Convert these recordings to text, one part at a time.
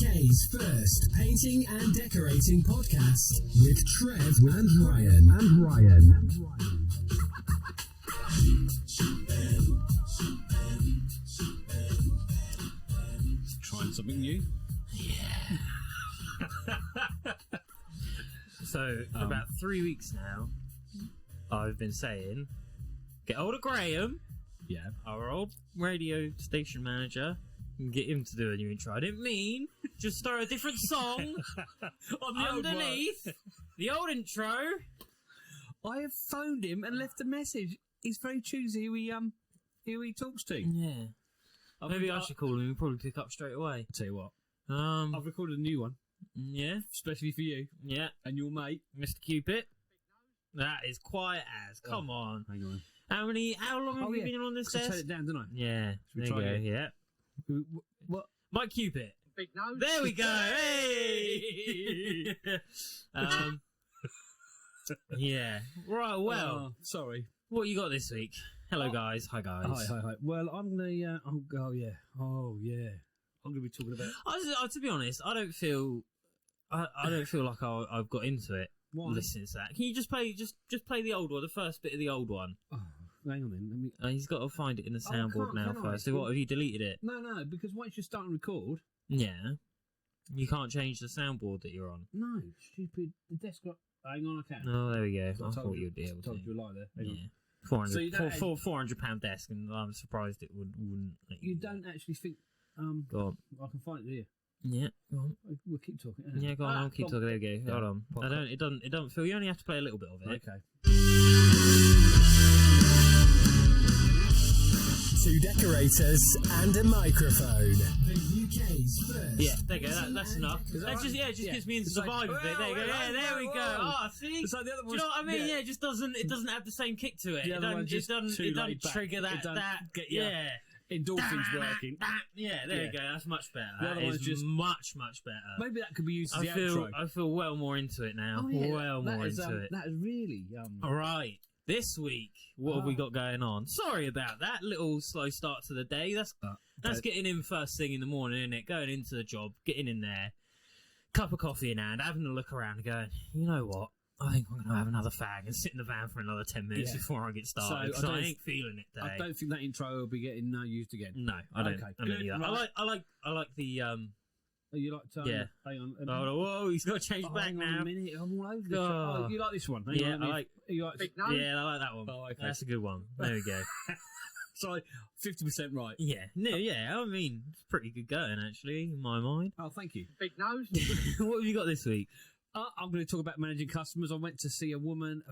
UK's first painting and decorating podcast with Trev and Ryan. Trying something new? Yeah. So, for about 3 weeks now, I've been saying, get hold of Graham, our old radio station manager, and get him to do a new intro. I didn't mean just start a different song On the underneath the old intro. I have phoned him and left a message. He's very choosy who he talks to. Yeah. Maybe I should call him. He'll probably pick up straight away. I'll tell you what. I've recorded a new one. Yeah. Especially for you. Yeah. And your mate. Mr. Cupid. That is quiet as. Come on. Hang on. How long have you been on this desk? I turned it down, didn't I? Yeah. Should we There you try go. it? Yeah. What? Mike Cupid. Big nose. There we go. Hey. Yeah. Right. Well. Sorry. What you got this week? Hello, guys. Hi, guys. Hi. Well, I'm gonna. I'm gonna be talking about. To be honest, I don't feel like I've got into it. Why? Listening to that. Can you just play the old one, the first bit of the old one? Oh, hang on then. Let me. He's got to find it in the soundboard can't, now can I? first. So what, have you deleted it? No, because once you start and record. Yeah. You can't change the soundboard that you're on. No, stupid. The desk got. Hang on, I can. Oh, there we go. I told thought you- you'd be able to. Told you a lie there. Hang on. Yeah. 400, So you don't £400 desk, and I'm surprised it wouldn't. Let You don't actually think. Go on. I can find it here. Yeah, go on. We'll keep talking. Yeah, go on. I'll keep come talking. There we go. Hold on. Podcast. It doesn't feel. You only have to play a little bit of it. Okay. Two decorators and a microphone. The UK's first. Yeah, there you go. That's enough. Is that That right? just Yeah. gets me into It's the like, vibe of it. There you go. Yeah, there we go. Ah, see. It's like the other Do you know what I mean? Yeah, it just doesn't have the same kick to it. The It other one's just doesn't too laid back. trigger It that. don't get your Yeah. Endorphins working. Yeah, there Yeah. you go. That's much better. The other That one's is just- much better. Maybe that could be used as I the feel outro. well more into it now. Oh, yeah. Well That more is, into it. That is really. All right. This week, what have we got going on? Sorry about that little slow start to the day. That's getting in first thing in the morning, isn't it? Going into the job, getting in there, cup of coffee in hand, having a look around and going, you know what? I think I'm going to have another fag and sit in the van for another 10 minutes before I get started. So I ain't feeling it today. I don't think that intro will be getting used again. No, I don't. Okay, I don't good, either. right. I like the Oh, you like to? Yeah. Hang on. Oh, whoa! He's got to change back hang on now. a minute. I'm all over this. Oh. Oh, you like this one? Hang Yeah, on, I like. You like Big nose. Yeah, I like that one. Oh, okay. That's a good one. There we go. Sorry, 50% right. Yeah, no, yeah. I mean, it's pretty good going actually, in my mind. Oh, thank you. Big nose. What have you got this week? I'm going to talk about managing customers. I went to see a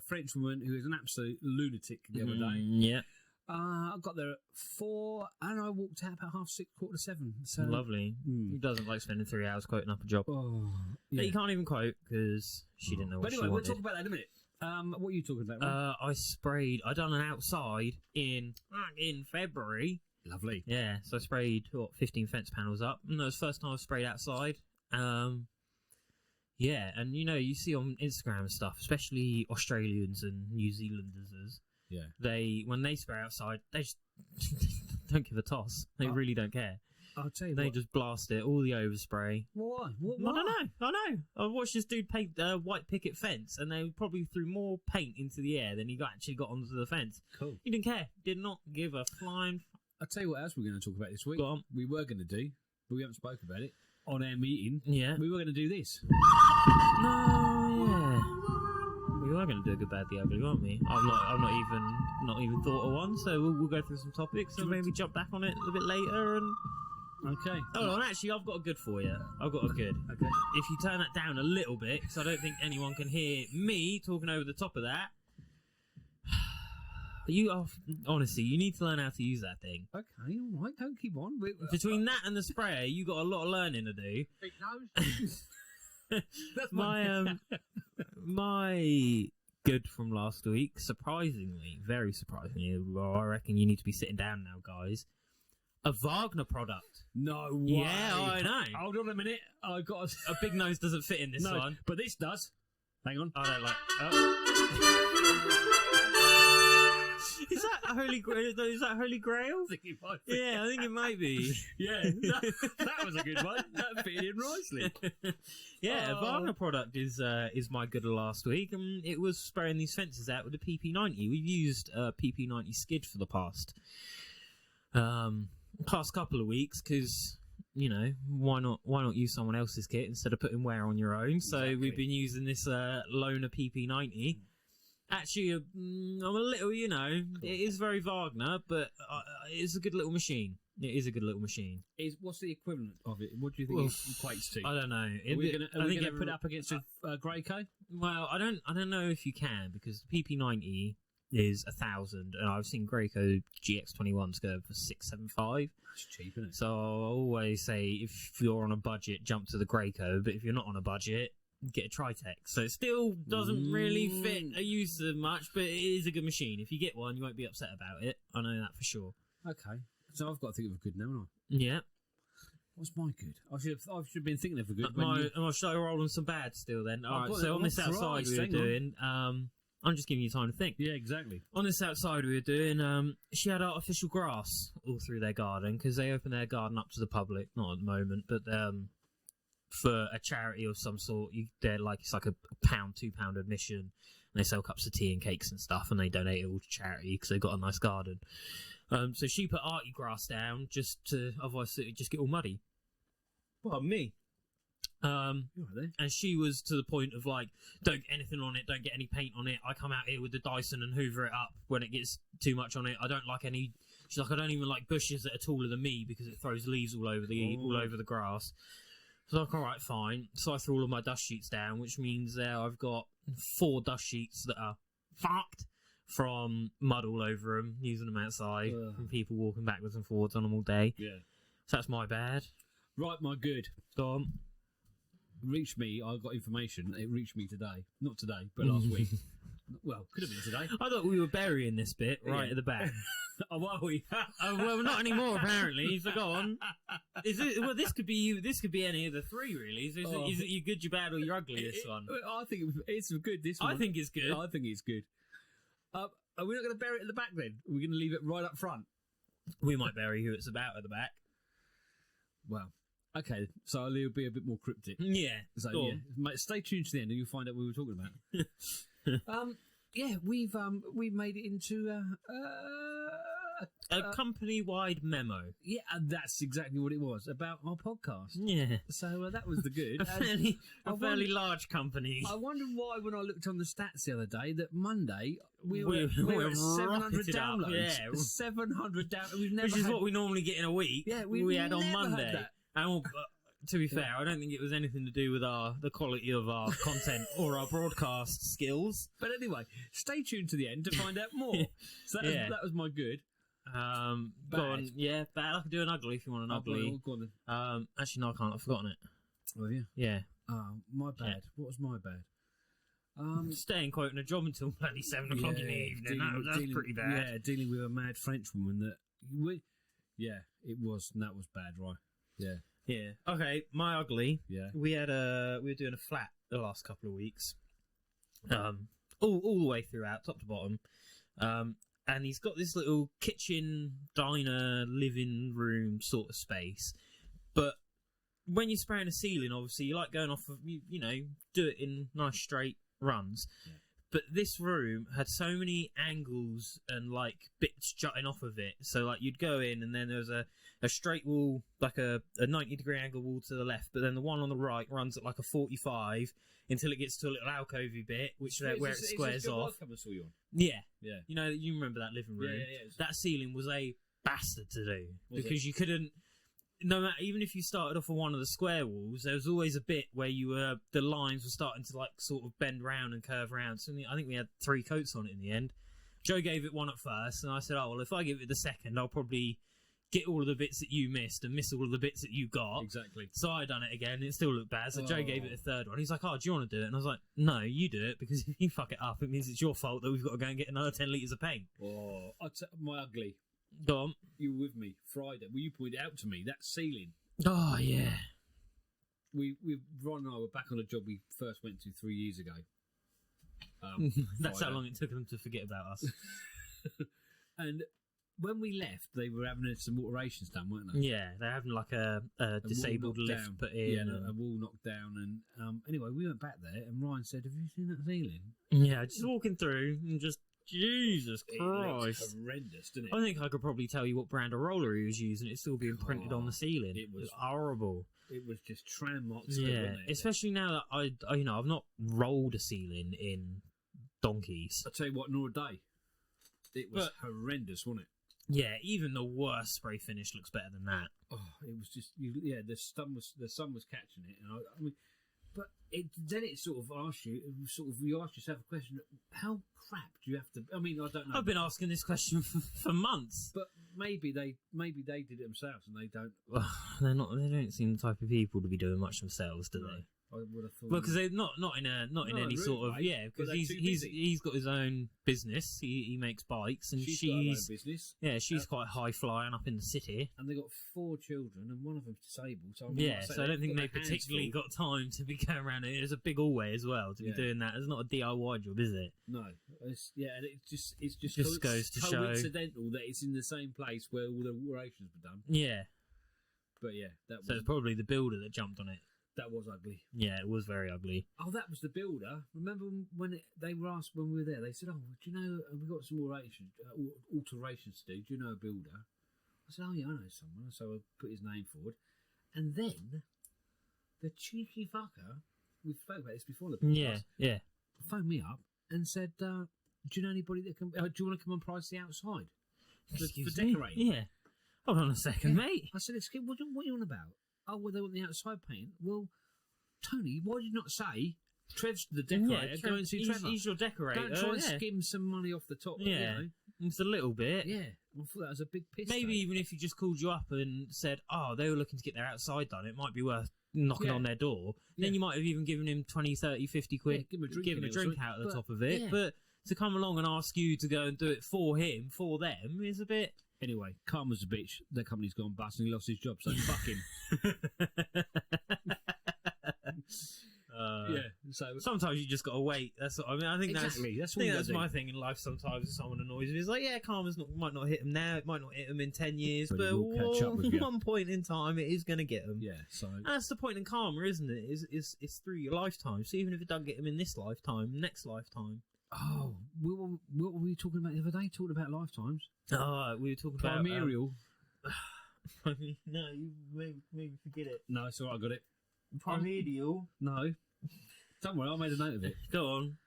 French woman who is an absolute lunatic the other day. Yeah, I got there at 4 and I walked out about 6:30, 7:15. So, lovely. Who doesn't like spending 3 hours quoting up a job? Oh, But yeah. you can't even quote because she didn't know what But anyway, she we'll wanted. talk about that in a minute. What are you talking about? Ryan? I done an outside in February. Lovely. Yeah, so I sprayed 15 fence panels up. And that was the first time I sprayed outside. Yeah, and you see on Instagram and stuff, especially Australians and New Zealanders, Yeah. when they spray outside, they just don't give a toss. They really don't care. I'll tell you They what. just blast it, all the overspray. Why? I don't know. I watched this dude paint a white picket fence, and they probably threw more paint into the air than he actually got onto the fence. Cool. He didn't care. Did not give a flying. I'll tell you what else we're going to talk about this week. Go on. We were going to do, but we haven't spoke about it on our meeting. Yeah. We were going to do this. No, yeah. We were going to do a good, bad, the ugly, weren't we? I've not even thought of one. So we'll go through some topics and maybe jump back on it a little bit later. And Okay. hold on, actually, I've got a good for you. I've got a good. Okay. If you turn that down a little bit, because I don't think anyone can hear me talking over the top of that. Honestly, you need to learn how to use that thing. Okay, all right. Don't keep on. Between that and the sprayer, you got a lot of learning to do. Big nose. That's My good from last week, very surprisingly, well, I reckon you need to be sitting down now, guys. A Wagner product. No way. Yeah, I know. Hold on a minute. I got A big nose doesn't fit in this no, one. but this does. Hang on. I don't like. Is that Holy Grail? Is that Holy Grail? I think it might be. Yeah, I think it might be. Yeah, that was a good one. That fit in nicely. Yeah, a Varna product is my good of last week, and it was spraying these fences out with a PP90. We've used PP90 skid for the past couple of weeks because, you know, why not use someone else's kit instead of putting wear on your own? So we've been using this loaner PP90. Actually, I'm a little, you know, it is very Wagner, but it's a good little machine. It is a good little machine. What's the equivalent of it? What do you think it equates to? I don't know. Are we going to put it up against a Greyco? Well, I don't know if you can, because the PP90 is 1,000, and I've seen Greyco GX21s go for 675. That's cheap, isn't it? So I always say, if you're on a budget, jump to the Greyco. But if you're not on a budget, get a Tritech. So it still doesn't really fit a use of much, but it is a good machine. If you get one, you won't be upset about it. I know that for sure. Okay. So I've got to think of a good now, haven't I? Yeah. What's my good? I should have been thinking of a good. Should I roll on some bad still then? All right. So on this outside Christ, we were doing, I'm just giving you time to think. Yeah, exactly. On this outside we were doing, she had artificial grass all through their garden because they open their garden up to the public, not at the moment, but for a charity of some sort, it's like a £2 admission, and they sell cups of tea and cakes and stuff, and they donate it all to charity because they've got a nice garden. So she put arty grass down otherwise it would just get all muddy. Pardon me. And she was to the point of like, don't get anything on it, don't get any paint on it. I come out here with the Dyson and hoover it up when it gets too much on it. I don't like any. She's like, I don't even like bushes that are taller than me because it throws leaves all over the grass. So I'm like, all right, fine. So I threw all of my dust sheets down, which means I've got 4 dust sheets that are fucked from mud all over them, using them outside, from people walking backwards and forwards on them all day. Yeah. So that's my bad. Right, my good. Go on. Reached me. I got information. It reached me today. Not today, but last week. Well, could have been today. I thought we were burying this bit right at the back. Oh, are we? Well, not anymore apparently. So go on. Well, this could be you. This could be any of the 3 really. Is it you good, you bad, or you ugly? This one. I think it's good. This one. I think it's good. I think it's good. Are we not going to bury it at the back then? Are we going to leave it right up front? We might bury who it's about at the back. Well, okay. So it'll be a bit more cryptic. Yeah. So yeah, mate, stay tuned to the end, and you'll find out what we were talking about. Yeah, we've made it into a company-wide memo. Yeah, and that's exactly what it was, about our podcast. Yeah. So that was the good. a fairly large company. I wondered why, when I looked on the stats the other day, that Monday we were at 700 downloads. Yeah. 700 downloads. We've never Which is what we normally get in a week. Yeah, we had on Monday. Had that. And to be fair, I don't think it was anything to do with the quality of our content or our broadcast skills. But anyway, stay tuned to the end to find out more. So that was my good. Go on. Yeah, bad. I can do an ugly if you want an ugly. Go on then. Actually, no, I can't. I've forgotten it. Oh, yeah? Yeah. My bad. Yeah. What was my bad? Staying quoting a job until bloody 7 o'clock in the evening. That's pretty bad. Yeah, dealing with a mad French woman that... Yeah, it was. And that was bad, right? Yeah. Yeah. Okay, my ugly. Yeah. We were doing a flat the last couple of weeks. All the way throughout, top to bottom. And he's got this little kitchen, diner, living room sort of space. But when you're spraying a ceiling, obviously, you like going off of, you know, do it in nice straight runs. Yeah. But this room had so many angles and, like, bits jutting off of it. So, like, you'd go in and then there was a straight wall, like a 90-degree angle wall to the left. But then the one on the right runs at, like, a 45 until it gets to a little alcovey bit, where it squares off. Yeah. Yeah. You know, you remember that living room. Yeah. That ceiling was a bastard to do. Because you couldn't... No matter, even if you started off on one of the square walls, there was always a bit where the lines were starting to like sort of bend round and curve round. So I think we had 3 coats on it in the end. Joe gave it one at first, and I said, "Oh well, if I give it the second, I'll probably get all of the bits that you missed and miss all of the bits that you got." Exactly. So I done it again. And it still looked bad. So Joe gave it a third one. He's like, "Oh, do you want to do it?" And I was like, "No, you do it, because if you fuck it up, it means it's your fault that we've got to go and get another 10 litres of paint." Oh, my ugly. Go on. You were with me Friday. Well, you pointed out to me that ceiling. Oh, yeah. Ron and I were back on a job we first went to 3 years ago. That's how long it took them to forget about us. And when we left, they were having some alterations done, weren't they? Yeah, they're having like a disabled wall knocked lift down. put in. Yeah, a wall knocked down. And anyway, we went back there, and Ryan said, "Have you seen that ceiling?" Yeah, just walking through and just Jesus It Christ. looks horrendous, didn't it? I think I could probably tell you what brand of roller he was using. It's still being printed on the ceiling. It was horrible. It was just tram marks. Yeah, wasn't it? especially now that I I've not rolled a ceiling in donkeys. I tell you what, nor a day. It was horrendous, wasn't it? Yeah, even the worst spray finish looks better than that. Oh, it was just the sun was catching it, and I mean, but then it sort of asks you, you ask yourself a question: how crap do you have to? I mean, I don't know. I've been asking this question for months. But maybe they did it themselves, and they don't. They're not. They don't seem the type of people to be doing much themselves, do they? I would have thought. Well, because they're not in any sort of because he's got his own business. He makes bikes, and she's got her own business. Yeah, she's quite high flying up in the city. And they got 4 children, and one of them's disabled. So So I don't think they particularly got time to be going around it. It's a big all-way as well to be doing that. It's not a DIY job, is it? No, and it's just goes to show coincidental that it's in the same place where all the alterations were done. Yeah, but yeah, that so it's probably the builder that jumped on it. That was ugly. Yeah, it was very ugly. Oh, that was the builder. Remember when they were asked when we were there? They said, "Oh, do you know we got some alterations to do? Do you know a builder?" I said, "Oh yeah, I know someone." So I put his name forward, and then the cheeky fucker, we spoke about this before. Yeah, phoned me up and said, "Do you know anybody that can? Do you want to come and price the outside for decorating?" Yeah. Hold on a second, mate. I said, "Excuse, what are you on about?" Oh, well, they want the outside paint. Well, Tony, why did you not say Trev's the decorator? Go and see Trevor. He's your decorator. Don't try and skim some money off the top. Yeah, you know? It's a little bit. Yeah, I thought that was a big piss. Maybe even if he just called you up and said, "Oh, they were looking to get their outside done. It might be worth knocking on their door." Then you might have even given him 20, 30, 50 quid. Give him a drink out of the top of it. But to come along and ask you to go and do it for him, for them, is a bit. Anyway, Karma's a bitch. Their company's gone bust and he lost his job, so fuck him. So sometimes you just got to wait. That's what I mean. I think exactly. that's my thing in life. Sometimes if someone annoys me, it's like, yeah, Karma's might not hit him now. It might not hit him in 10 years, but at one point in time, it is going to get him. Yeah. So and that's the point in karma, isn't it? It's through your lifetime. So even if it doesn't get him in this lifetime, next lifetime. Oh, what were we talking about the other day? Talking about lifetimes. Oh, we were talking Primarial. about... no, you maybe forget it. No, it's all right, I got it. Primordial. No. Don't worry, I made a note of it. Go on.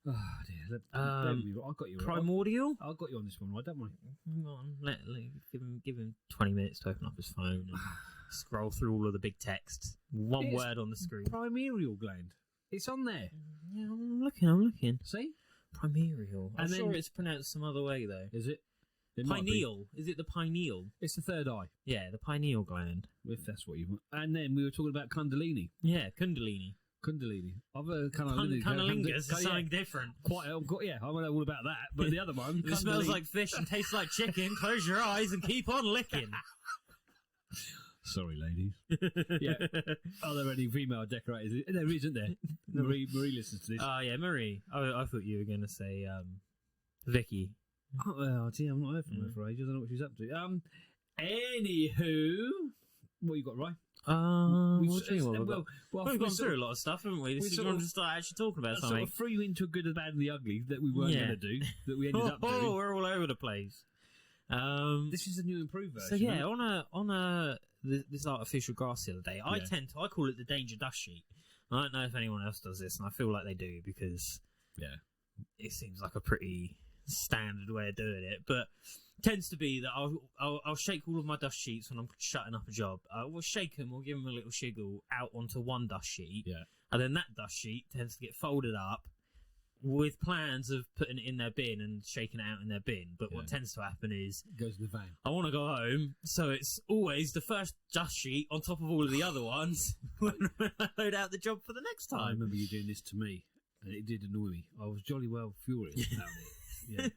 Oh, dear. I got you. Primordial? I got you on this one, right? Don't worry. Hang on. Give him 20 minutes to open up his phone and scroll through all of the big text. One word on the screen. Primordial gland. It's on there. Yeah, I'm looking. See? Primordial. I'm sure it's pronounced some other way, though. Is it? Pineal. Is it the pineal? It's the third eye. Yeah, the pineal gland. If that's what you want. And then we were talking about Kundalini. Yeah, Kundalini. I've heard Cunnilingus is something different. I don't know all about that. But the other one... It smells like fish and tastes like chicken. Close your eyes and keep on licking. Sorry, ladies. Yeah. Are there any female decorators? There isn't there. Marie listens to this. Oh, yeah, Marie. I thought you were going to say Vicky. Oh, well, gee, I've not heard from her for ages. I don't know what she's up to. Anywho, what you got, right? We've gone through a lot of stuff, haven't we? This is when we start actually talking about something. Sort of threw you into a good, the bad, and the ugly that we weren't going to do, that we ended up doing. We're all over the place. This is a new improved version. So yeah, on this artificial grass the other day, I call it the danger dust sheet. I don't know if anyone else does this, and I feel like they do because it seems like a pretty standard way of doing it, but tends to be that I'll shake all of my dust sheets when I'm shutting up a job. We'll shake them or give them a little shiggle out onto one dust sheet, and then that dust sheet tends to get folded up with plans of putting it in their bin and shaking it out in their bin. But what tends to happen is it goes in the van. I want to go home, so it's always the first dust sheet on top of all of the other ones when I load out the job for the next time. I remember you doing this to me, and it did annoy me. I was jolly well furious about it. Yeah.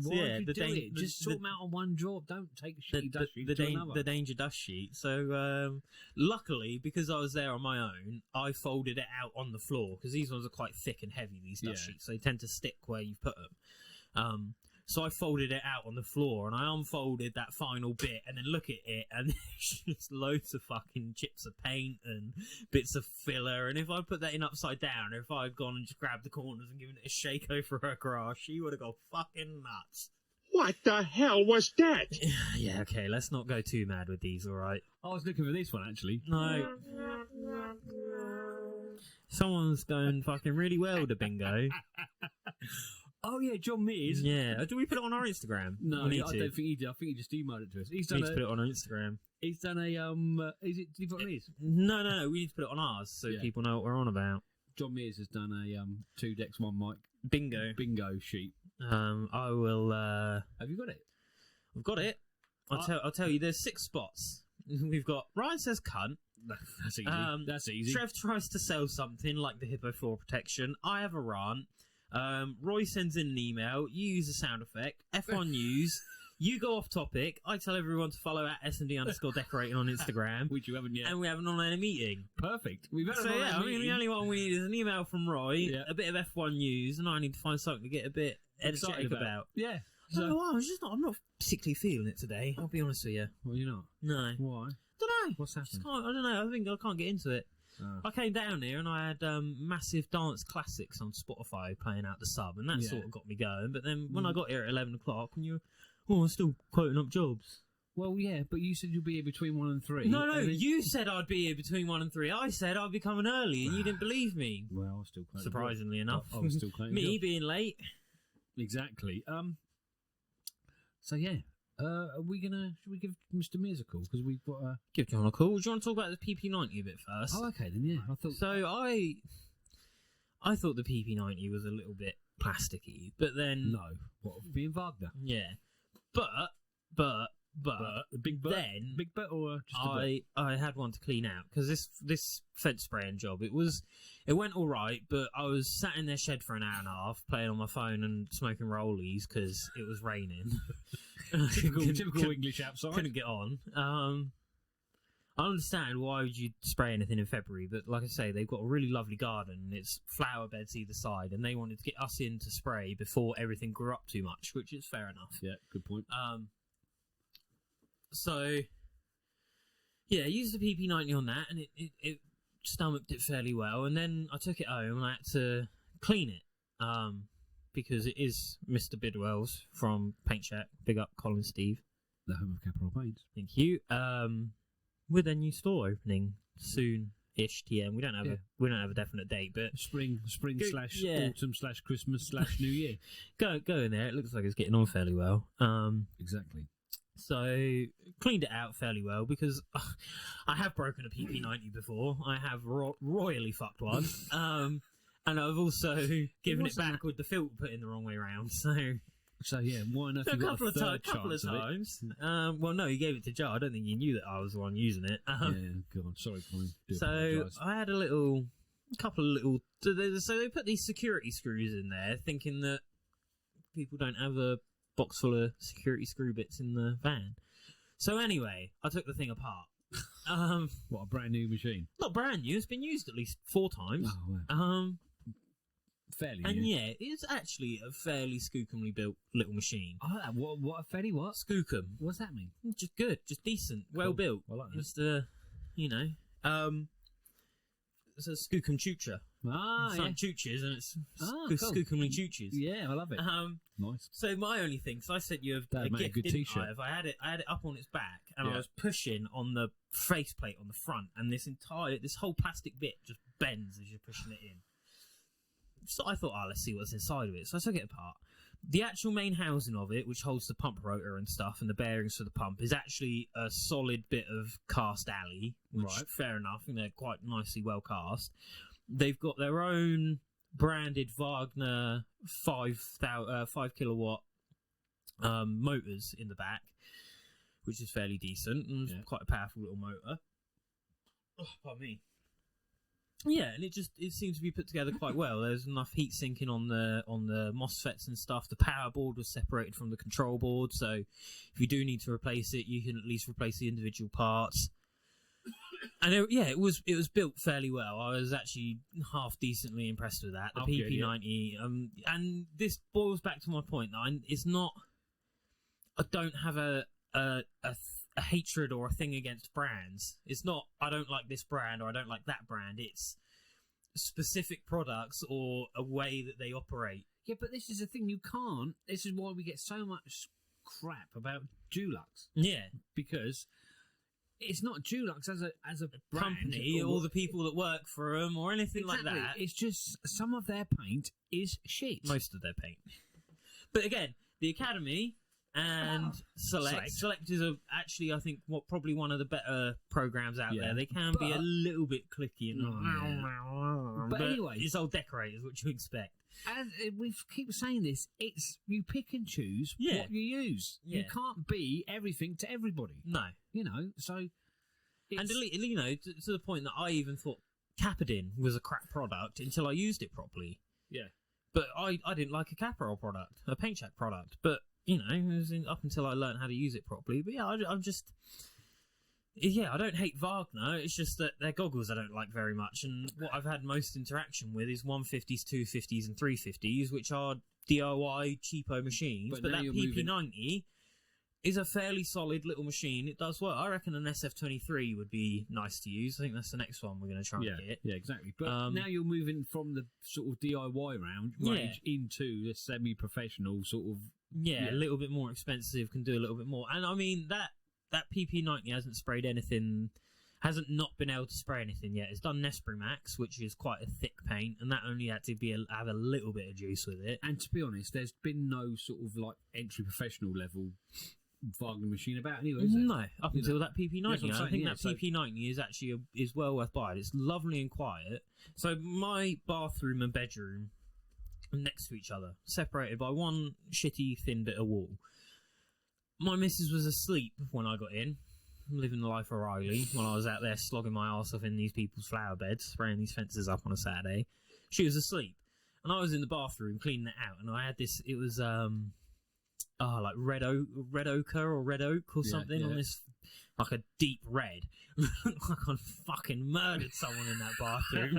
Why did you do it? Just sort them out on one job. Don't take a shitty dust sheet to another. The danger dust sheet. So, luckily, because I was there on my own, I folded it out on the floor because these ones are quite thick and heavy. These dust sheets, so they tend to stick where you put them. So I folded it out on the floor and I unfolded that final bit and then look at it and there's just loads of fucking chips of paint and bits of filler. And if I put that in upside down, or if I'd gone and just grabbed the corners and given it a shake over her grass, she would have gone fucking nuts. What the hell was that? Yeah, okay, let's not go too mad with these, alright? I was looking for this one, actually. No. Someone's going fucking really well with the bingo. Oh, yeah, Jon Mears. Yeah. Do we put it on our Instagram? No, We need I to. don't think he did. I think he just emailed it to us. He's We done need to put it on our Instagram. He's done a, is it, did he put on his? No, we need to put it on ours so Yeah. people know what we're on about. Jon Mears has done a 2 decks, 1 mic Bingo. bingo sheet. I will, Have you got it? I've got it. I'll tell you, there's 6 spots. We've got Ryan says cunt. That's easy. That's easy. Trev tries to sell something like the hippo floor protection. I have a rant. Roy sends in an email. You use a sound effect. F1 news. You go off topic. I tell everyone to follow at @SMD_decorating on Instagram. Which you haven't yet. And we have an online meeting. Perfect. We've had So an yeah, online I mean, the meeting. only one we need is an email from Roy, Yeah. a bit of F1 news, and I need to find something to get a bit energetic about. Yeah. So, So, I'm not particularly feeling it today. I'll be honest with you. well, you're not. No. Why? Don't know. What's happening? I don't know. I think I can't get into it. Oh. I came down here and I had massive dance classics on Spotify playing out the sub, and that Yeah. sort of got me going. But then when I got here at 11 o'clock, and I'm still quoting up jobs. Well, yeah, but you said you'll be here between 1 and 3. No, and then- you said I'd be here between 1 and 3. I said I'd be coming early, and you didn't believe me. Well, I was still quoting. Surprisingly enough. I was still quoting. Me being late. Exactly. So yeah, should we give Mr. Mears a call because we've got a? Give John a call. Do you want to talk about the PP90 a bit first? Oh, okay then. Yeah, I thought. So I thought the PP90 was a little bit plasticky, but then No, what being Wagner? yeah, but Big butt. then Big butt or just a butt? I had one to clean out because this fence spraying job it went all right, but I was sat in their shed for an hour and a half playing on my phone and smoking rollies because it was raining. Typical English outside. Couldn't get on. I understand why would you spray anything in February, but like I say, they've got a really lovely garden and it's flower beds either side, and they wanted to get us in to spray before everything grew up too much, which is fair enough. Yeah, good point. So yeah, I used the PP90 on that, and it stomached it fairly well, and then I took it home and I had to clean it because it is Mr. Bidwell's from Paint Shack. Big up Colin Steve. The home of capital paints. Thank you. With a new store opening soon-ish. TM. We don't have a definite date, but Spring Good, slash yeah. autumn slash Christmas slash New Year. go in there. It looks like it's getting on fairly well. Exactly. So cleaned it out fairly well because I have broken a PP90 before. I have royally fucked one. And I've also given it back with the filter put in the wrong way around. So yeah, why not? So a couple of times. Well, no, he gave it to Joe. I don't think he knew that I was the one using it. Yeah, go on. Sorry, Colin. So I had a couple of little. So they put these security screws in there, thinking that people don't have a box full of security screw bits in the van. So anyway, I took the thing apart. What, a brand new machine? Not brand new. It's been used at least 4 times. Oh, wow. Fairly And new. yeah, it's actually a fairly skookumly built little machine. Oh, what a fairly what? Skookum. What's that mean? Just good, just decent, well built. I like that. Just it's a skookum choocher. Ah, It's yeah. like chooches, and it's Ah, cool. skookumly chooches. Yeah, I love it. Nice. So my only thing, so I said you have That'd a make a gift, good didn't t-shirt. I? If I had it up on its back, and Yeah. I was pushing on the faceplate on the front, and this whole plastic bit just bends as you're pushing it in. So I thought, let's see what's inside of it. So I took it apart. The actual main housing of it, which holds the pump rotor and stuff, and the bearings for the pump, is actually a solid bit of cast alley, which Right. fair enough, and they're quite nicely well cast. They've got their own branded Wagner 5 kilowatt motors in the back, which is fairly decent and Yeah. quite a powerful little motor. Oh, pardon me. Yeah, and it seems to be put together quite well. There's enough heat sinking on the MOSFETs and stuff. The power board was separated from the control board, so if you do need to replace it, you can at least replace the individual parts. And it was built fairly well. I was actually half decently impressed with that. The PP90, and this boils back to my point that it's not. I don't have a hatred or a thing against brands. It's not I don't like this brand or I don't like that brand. It's specific products or a way that they operate. Yeah, but this is the thing. You can't. This is why we get so much crap about Dulux. Yeah, because it's not Dulux as a brand, company or the people that work for them or anything like that. It's just some of their paint is shit. Most of their paint. But again, the Academy and Select is actually, I think, probably one of the better programs out there. They can be a little bit clicky and but anyway, it's all Decorators, what you expect. As we keep saying this, it's you pick and choose what you use. Yeah. You can't be everything to everybody. No, so. And to the point that I even thought Capadin was a crap product until I used it properly. Yeah, but I didn't like a Caparol product, a Paint Shack product, but. It was up until I learned how to use it properly. But yeah, I'm just... Yeah, I don't hate Wagner. It's just that their goggles I don't like very much. And what I've had most interaction with is 150s, 250s and 350s, which are DIY cheapo machines. But that PP90 is a fairly solid little machine. It does well. I reckon an SF23 would be nice to use. I think that's the next one we're going to try and get. Yeah, exactly. But now you're moving from the sort of DIY range into the semi-professional sort of... Yeah, a little bit more expensive, can do a little bit more. And I mean, that PP90 hasn't sprayed anything, hasn't not been able to spray anything yet. It's done Nespray Max, which is quite a thick paint, and that only had to have a little bit of juice with it. And to be honest, there's been no sort of like entry professional level Wagner machine about anyway, is there? No, up until that PP90. I think that PP90 is actually is well worth buying. It's lovely and quiet. So my bathroom and bedroom next to each other, separated by one shitty thin bit of wall. My missus was asleep when I got in, living the life of Riley, when I was out there slogging my arse off in these people's flower beds, spraying these fences up on a Saturday. She was asleep, and I was in the bathroom cleaning it out, and I had this, it was like red ochre or red oak or something on this, like a deep red. Like I fucking murdered someone in that bathroom.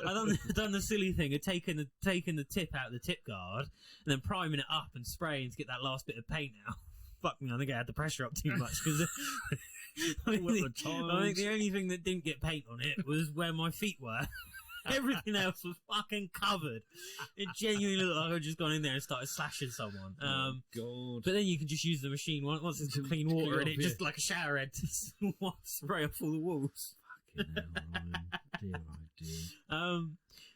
I done the silly thing of taking the tip out of the tip guard and then priming it up and spraying to get that last bit of paint out. Fuck me, I think I had the pressure up too much because I think the only thing that didn't get paint on it was where my feet were. Everything else was fucking covered. It genuinely looked like I'd just gone in there and started slashing someone. God. But then you can just use the machine once it's clean water and it just like a shower head to spray off all the walls. Fucking hell, Ryan. Dear, oh dear.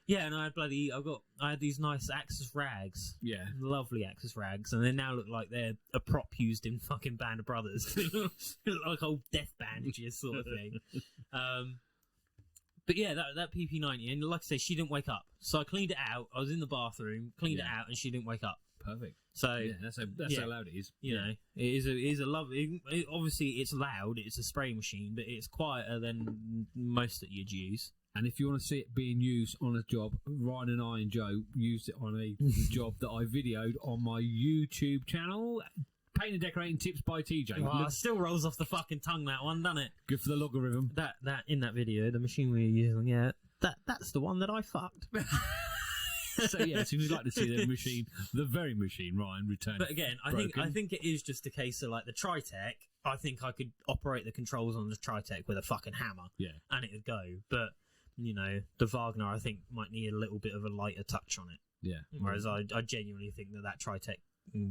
Yeah, and I had these nice Axis rags. Yeah. Lovely Axis rags, and they now look like they're a prop used in fucking Band of Brothers. They look like old death bandages sort of thing. But yeah, that PP90, and like I say, she didn't wake up. So I cleaned it out. I was in the bathroom, cleaned it out, and she didn't wake up. Perfect. So yeah, that's how loud it is. You know, it is a lovely. Obviously, it's loud. It's a spray machine, but it's quieter than most that you'd use. And if you want to see it being used on a job, Ryan and I and Joe used it on a job that I videoed on my YouTube channel. Paint and Decorating Tips by TJ. Well, it still rolls off the fucking tongue, that one, doesn't it? Good for the logarithm. That in that video, the machine we were using, that's the one that I fucked. So yes, if you'd like to see the machine, the very machine, Ryan returned. But again, I think it is just a case of like the Tritech. I think I could operate the controls on the Tritech with a fucking hammer, and it would go. But you know, the Wagner, I think, might need a little bit of a lighter touch on it. Yeah. Whereas I genuinely think that Tritech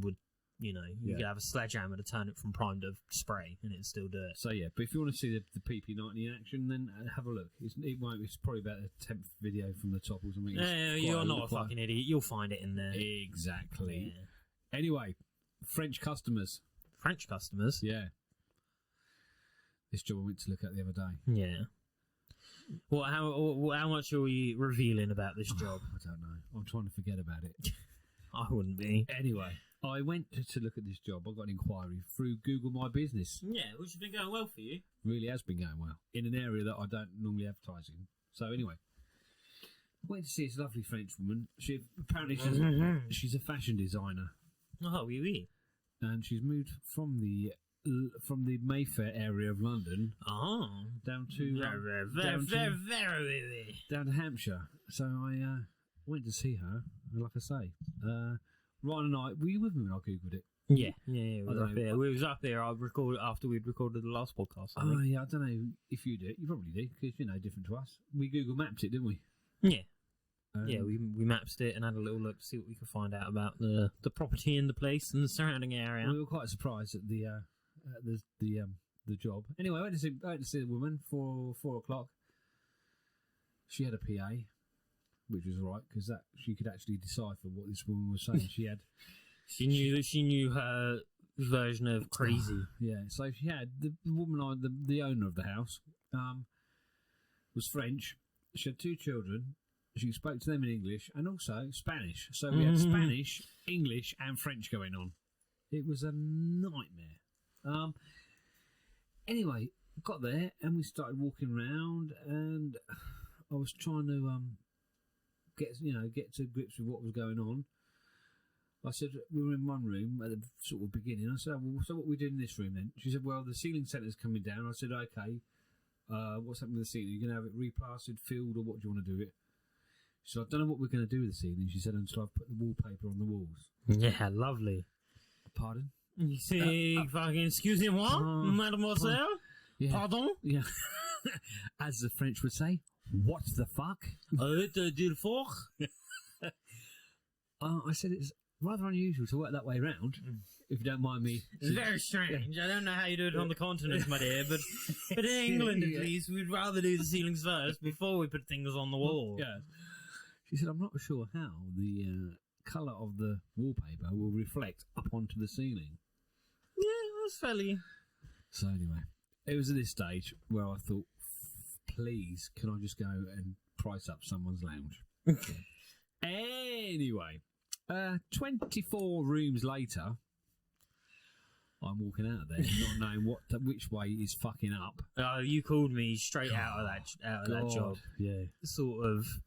would. You know, you could have a sledgehammer to turn it from prime to spray, and it'd still do it. So yeah, but if you want to see the PP90 in action, then have a look. It's probably about the 10th video from the top or something. You're not a fucking idiot. You'll find it in there. Exactly. Yeah. Anyway, French customers. French customers? Yeah. This job I went to look at the other day. Yeah. Well, how much are we revealing about this job? I don't know. I'm trying to forget about it. I wouldn't be. Anyway. I went to look at this job. I got an inquiry through Google My Business. Yeah, which has been going well for you. Really has been going well. In an area that I don't normally advertise in. So anyway, I went to see this lovely French woman. She's a fashion designer. Oh, oui, oui. And she's moved from the from the Mayfair area of London down to down to Hampshire. So I went to see her. And like I say, Ryan and I, were you with me when I googled it? Yeah. We was up there. I recorded after we'd recorded the last podcast. I think. Yeah. I don't know if you did. You probably did because different to us. We Google mapped it, didn't we? Yeah. We mapped it and had a little look to see what we could find out about the property and the place and the surrounding area. We were quite surprised at the job. Anyway, I went to see the woman for 4:00. She had a PA, which was all right because she could actually decipher what this woman was saying. She knew her version of crazy. Yeah, so she had the woman, the owner of the house, was French. She had 2 children. She spoke to them in English and also Spanish. So we had Spanish, English, and French going on. It was a nightmare. Anyway, got there and we started walking around, and I was trying to get to grips with what was going on. I said we were in one room at the sort of beginning. I said, well, so what are we doing in this room then? She said, well, the ceiling centre's coming down. I said, okay. What's happening with the ceiling? Are you going to have it replastered, filled, or what do you want to do it? She said, I don't know what we're going to do with the ceiling. She said, until I've put the wallpaper on the walls. Yeah, lovely. Pardon? You say, fucking, excusez-moi, mademoiselle? Yeah. Pardon? Yeah. As the French would say, what the fuck? I said, it's rather unusual to work that way around, if you don't mind me. It's very strange. I don't know how you do it on the continent, my dear, but in England, at least, we'd rather do the ceilings first before we put things on the wall. Yeah. She said, I'm not sure how the colour of the wallpaper will reflect up onto the ceiling. Yeah, that's fairly... So anyway, it was at this stage where I thought, please, can I just go and price up someone's lounge? Anyway, 24 rooms later, I'm walking out of there, not knowing which way is fucking up. Oh, you called me straight out of that job. Yeah, sort of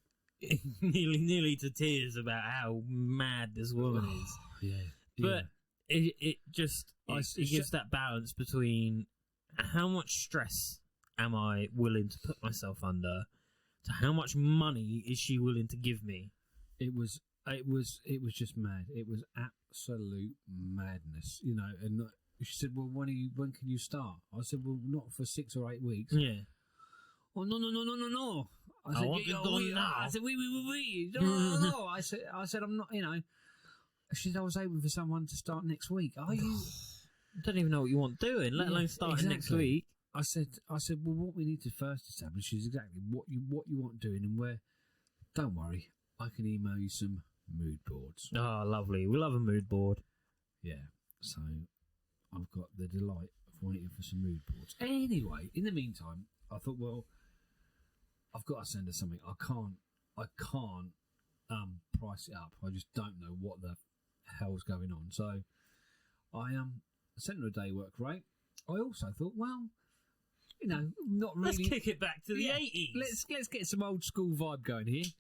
nearly to tears about how mad this woman is. Yeah, but it gives that balance between how much stress am I willing to put myself under, to how much money is she willing to give me. It was just mad. It was absolute madness, And she said, "Well, when can you start?" I said, "Well, not for 6 or 8 weeks." Yeah. Oh no! I said, want it done now. I said, "We." No. I said, "I'm not." She said, "I was hoping for someone to start next week." Are you? I don't even know what you want doing, let alone starting next week. I said, well, what we need to first establish is exactly what you want doing and where. Don't worry, I can email you some mood boards. Oh, lovely. We love a mood board. Yeah, so I've got the delight of waiting for some mood boards. Anyway, in the meantime, I thought, well, I've got to send her something. I can't price it up. I just don't know what the hell's going on. So I sent her a day work rate. I also thought, well, not really. Let's kick it back to the 80s. Let's get some old school vibe going here.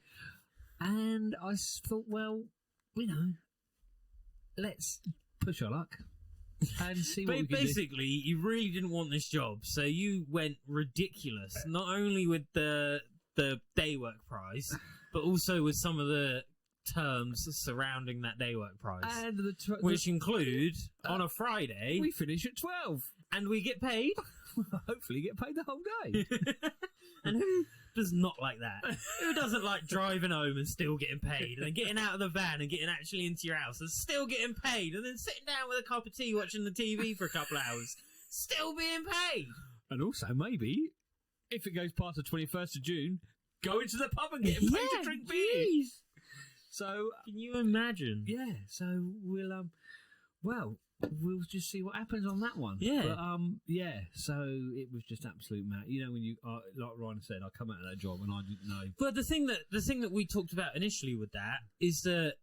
And I thought, well, let's push our luck and see what we can basically, you really didn't want this job, so you went ridiculous. Not only with the day work price, but also with some of the terms surrounding that day work price, and which include on a Friday we finish at 12, and we get paid. Hopefully, get paid the whole day. And who does not like that? Who doesn't like driving home and still getting paid, and then getting out of the van and getting actually into your house and still getting paid, and then sitting down with a cup of tea watching the TV for a couple of hours, still being paid? And also, maybe if it goes past the 21st of June, go into the pub and get paid to drink beer. So, can you imagine? Yeah. So we'll just see what happens on that one. Yeah. But, so it was just absolute mad. When you, like Ryan said, I come out of that job and I didn't know. But the thing that we talked about initially with that is that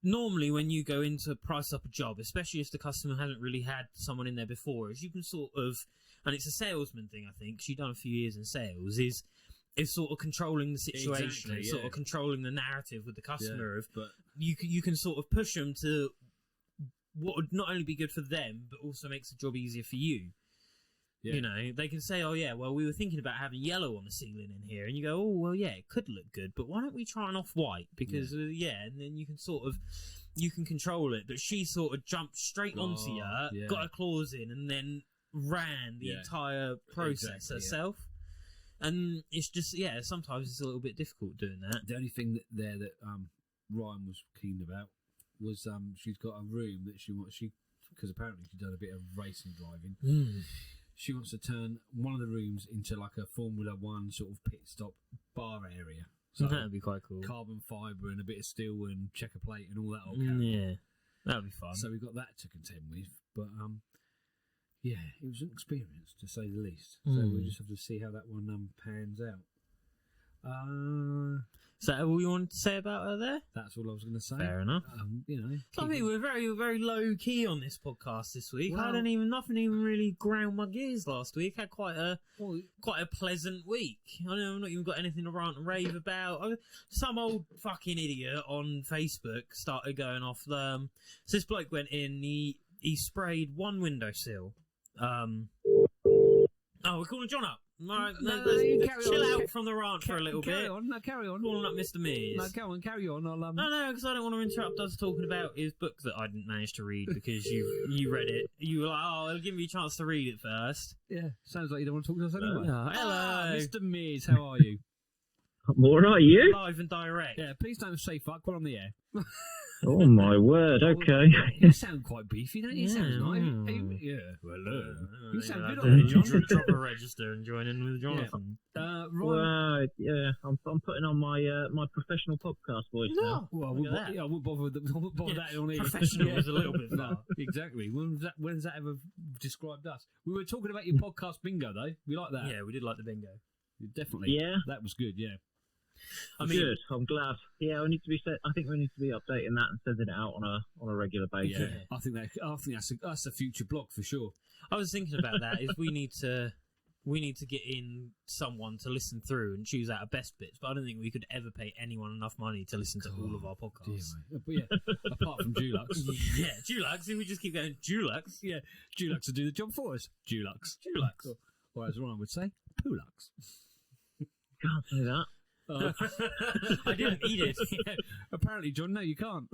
normally when you go in to price up a job, especially if the customer hasn't really had someone in there before, is you can sort of, and it's a salesman thing, I think, 'cause you've done a few years in sales, is sort of controlling the situation, exactly, sort of controlling the narrative with the customer. But you can sort of push them to what would not only be good for them, but also makes the job easier for you. Yeah. You know, they can say, "Oh yeah, well we were thinking about having yellow on the ceiling in here," and you go, "Oh well, yeah, it could look good, but why don't we try an off-white? Because and then you can you can control it." But she sort of jumped straight onto you, got her claws in, and then ran the entire process herself. And it's just sometimes it's a little bit difficult doing that. The only thing that Ryan was keen about was she's got a room that she wants because apparently she's done a bit of racing driving. She wants to turn one of the rooms into like a Formula One sort of pit stop bar area. So that'd be quite cool. Carbon fibre and a bit of steel and checker plate and all that old Yeah, that'd be fun. So we got that to contend with, but it was an experience to say the least. So we'll just have to see how that one pans out. Is that all you wanted to say about her there? That's all I was going to say. Fair enough. I think we're very, very low key on this podcast this week. Well, nothing even really ground my gears last week. I had quite a pleasant week. I've not even got anything to rant and rave about. Some old fucking idiot on Facebook started going off. So this bloke went in. He sprayed one windowsill. We're calling John up. Right, chill out from the rant for a little bit. Carry on. Calling up Mr. Mears. Carry on. No, because I don't want to interrupt us talking about his book that I didn't manage to read because you read it. You were like, I'll give me a chance to read it first. Yeah, sounds like you don't want to talk to us anyway. Hello. Mr. Mears, how are you? I'm all right, you? Live and direct. Yeah, please don't say fuck. We're on the air. Oh, my word, okay. You sound quite beefy, don't you? Sounds nice. Hello. You sound good on it, John. Drop a register and join in with Jonathan. Right. Well, I'm putting on my professional podcast voice now. Well, I wouldn't bother with that on here. Professional is a little bit far. Exactly. When's that ever described us? We were talking about your podcast bingo, though. We like that. Yeah, we did like the bingo. Definitely. Yeah? That was good, yeah. Good. I'm glad. Yeah, I think we need to be updating that and sending it out on a regular basis. Yeah, I think that's a future blog for sure. I was thinking about that. Is we need to get in someone to listen through and choose out our best bits, but I don't think we could ever pay anyone enough money to listen to all of our podcasts. But apart from Dulux. Yeah, Dulux. We just keep going Dulux. Yeah, Dulux will do the job for us. Dulux. Or as Ryan would say, Poolux. Can't say that. I didn't eat it. Yeah, apparently, John, no, you can't.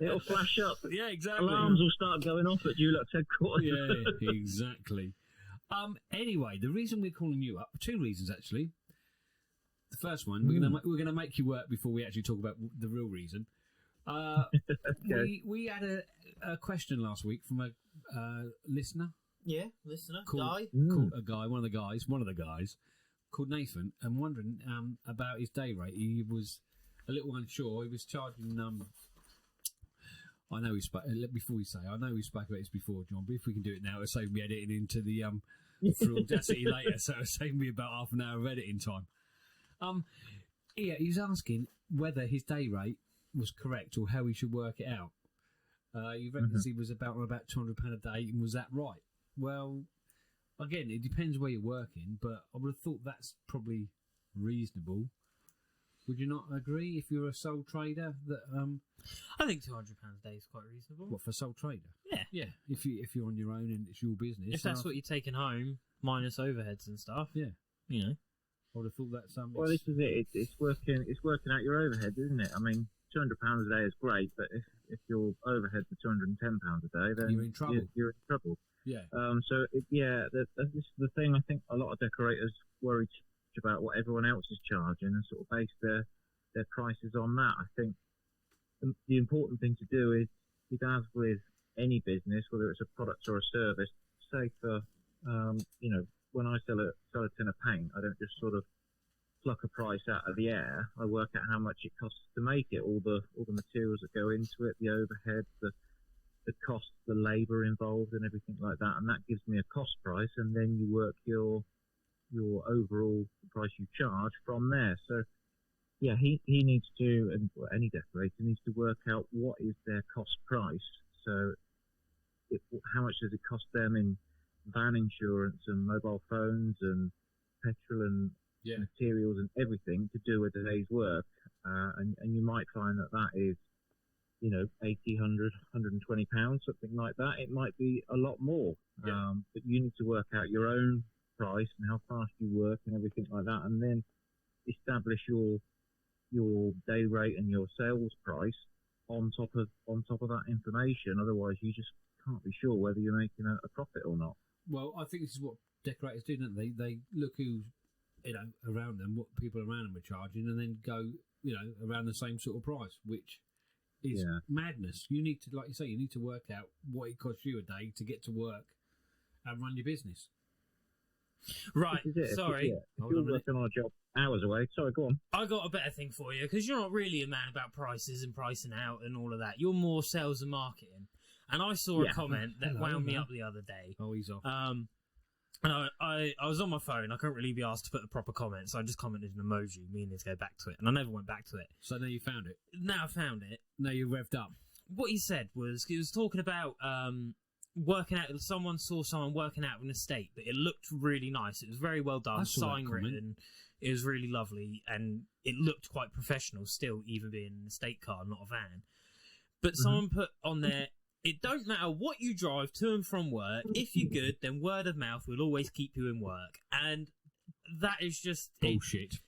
It'll flash up. Yeah, exactly. Alarms will start going off at Dulux headquarters. Yeah, exactly. Anyway, the reason we're calling you up, two reasons actually. The first one, we're gonna make you work before we actually talk about the real reason. Okay. We had a question last week from a listener. Yeah, listener. Called one of the guys called Nathan, and wondering about his day rate. He was a little unsure. He was charging. I know we spoke before we say. I know we spoke about this before, John. But if we can do it now, it'll save me editing into the for Audacity later. So it'll save me about half an hour of editing time. He was asking whether his day rate was correct or how he should work it out. He reckons he was about £200 a day, and was that right? Well, again, it depends where you're working, but I would have thought that's probably reasonable. Would you not agree if you're a sole trader that I think £200 a day is quite reasonable. what, for a sole trader? Yeah. If you're on your own and it's your business. If that's what you're taking home, minus overheads and stuff. Yeah. You know. I would have thought that's Well, this is it. It's working out your overhead, isn't it? I mean, £200 a day is great, but if your overheads are £210 a day, then You're in trouble. You're in trouble. Yeah. This is the thing. I think a lot of decorators worry about what everyone else is charging and sort of base their prices on that. I think the important thing to do is, as with any business, whether it's a product or a service, say for when I sell a tin of paint, I don't just sort of pluck a price out of the air. I work out how much it costs to make it, all the materials that go into it, the overhead, the cost, the labour involved, and everything like that, and that gives me a cost price, and then you work your overall price you charge from there. So, yeah, he needs to, and any decorator needs to work out what is their cost price. So, how much does it cost them in van insurance and mobile phones and petrol and materials and everything to do a day's work, and you might find that is £80, £120, something like that. It might be a lot more. Yeah. But you need to work out your own price and how fast you work and everything like that, and then establish your day rate and your sales price on top of that information. Otherwise, you just can't be sure whether you're making a profit or not. Well, I think this is what decorators do, don't they? They look who's around them, what people around them are charging, and then go around the same sort of price, which is madness. You need to, like you say, you need to work out what it costs you a day to get to work and run your business. Right, sorry. If you're working on a job hours away, sorry, go on. I got a better thing for you, because you're not really a man about prices and pricing out and all of that. You're more sales and marketing. And I saw a comment that wound me up the other day. Oh, he's off. And I was on my phone. I couldn't really be asked to put a proper comment, so I just commented an emoji, meaning to go back to it. And I never went back to it. So now you found it? Now I found it. Now you're revved up. What he said was, he was talking about working out. Someone saw someone working out an estate, but it looked really nice. It was very well done, sign written. It was really lovely, and it looked quite professional still, even being an estate car, not a van. But someone put on there, it don't matter what you drive to and from work, if you're good, then word of mouth will always keep you in work. And that is just... bullshit.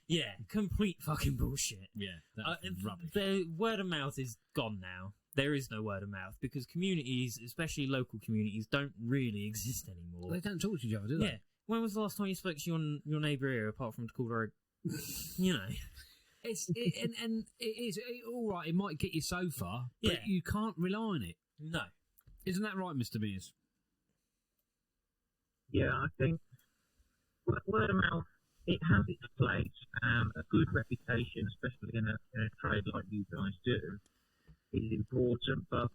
Complete fucking bullshit. Yeah, that's rubbish. The word of mouth is gone now. There is no word of mouth, because communities, especially local communities, don't really exist anymore. They don't talk to each other, do they? Yeah. When was the last time you spoke to your neighbour here, apart from to call her And it is all right. It might get you so far, but you can't rely on it. No. Isn't that right, Mr. Mears? Yeah, I think word of mouth, it has its place. A good reputation, especially in a trade like you guys do, is important. But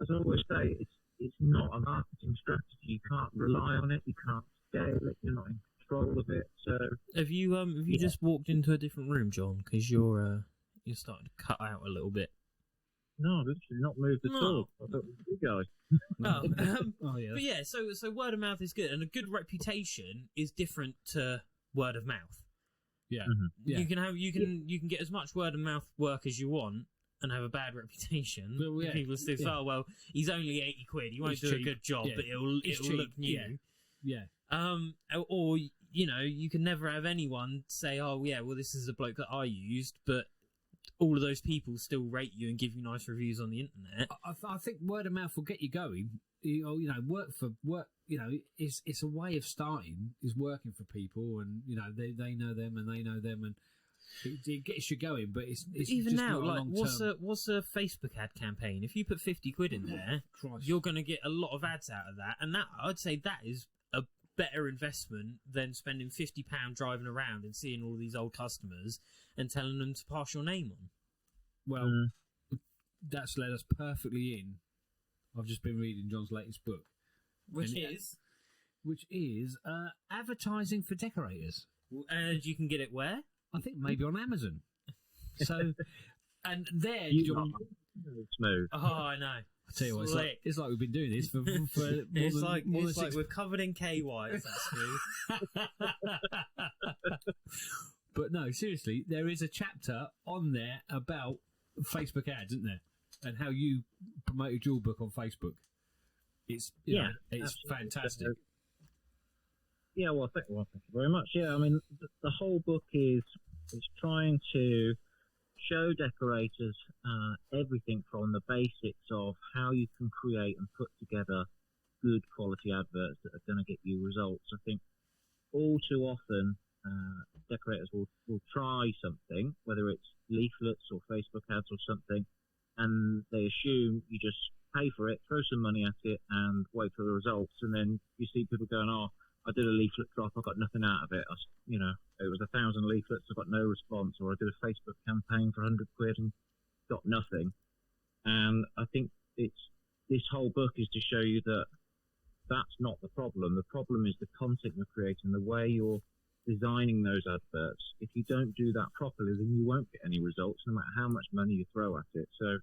as I always say, it's not a marketing strategy. You can't rely on it. You can't scale it. You're not in control of it. So have you just walked into a different room, John? Because you're starting to cut out a little bit. No, I've literally not moved at all. I thought it was you guys. But yeah, so word of mouth is good, and a good reputation is different to word of mouth. Yeah, yeah. You can get as much word of mouth work as you want, and have a bad reputation. Well, people still say, "Oh well, he's only £80. He won't do a good job, but it'll look new." Yeah. Or you can never have anyone say, "Oh yeah, well this is a bloke that I used," but all of those people still rate you and give you nice reviews on the internet. I think word of mouth will get you going. Work. It's a way of starting. Is working for people, and they know them, and they know them, and it gets you going. But it's even just now, not like what's a Facebook ad campaign? If you put 50 quid in there, you're going to get a lot of ads out of that, and that I'd say that is a better investment than spending £50 driving around and seeing all these old customers and telling them to pass your name on. Well, that's led us perfectly in. I've just been reading John's latest book, which is advertising for decorators. And you can get it where? I think maybe on Amazon. So, and there, John. Smooth. Oh, I know. I tell you what, it's like we've been doing this for it's like we're covered in KY. Is that smooth? But no, seriously, there is a chapter on there about Facebook ads, isn't there? And how you promoted your book on Facebook. It's it's fantastic. Yeah, well, thank you very much. Yeah, I mean, the whole book is trying to show decorators everything from the basics of how you can create and put together good quality adverts that are going to get you results. I think all too often decorators will try something, whether it's leaflets or Facebook ads or something, and they assume you just pay for it, throw some money at it, and wait for the results. And then you see people going, "Oh, I did a leaflet drop, I got nothing out of it. It was 1,000 leaflets, I got no response." Or I did a Facebook campaign for 100 quid and got nothing. And I think this whole book is to show you that that's not the problem. The problem is the content you're creating, the way you're designing those adverts. If you don't do that properly, then you won't get any results, no matter how much money you throw at it. So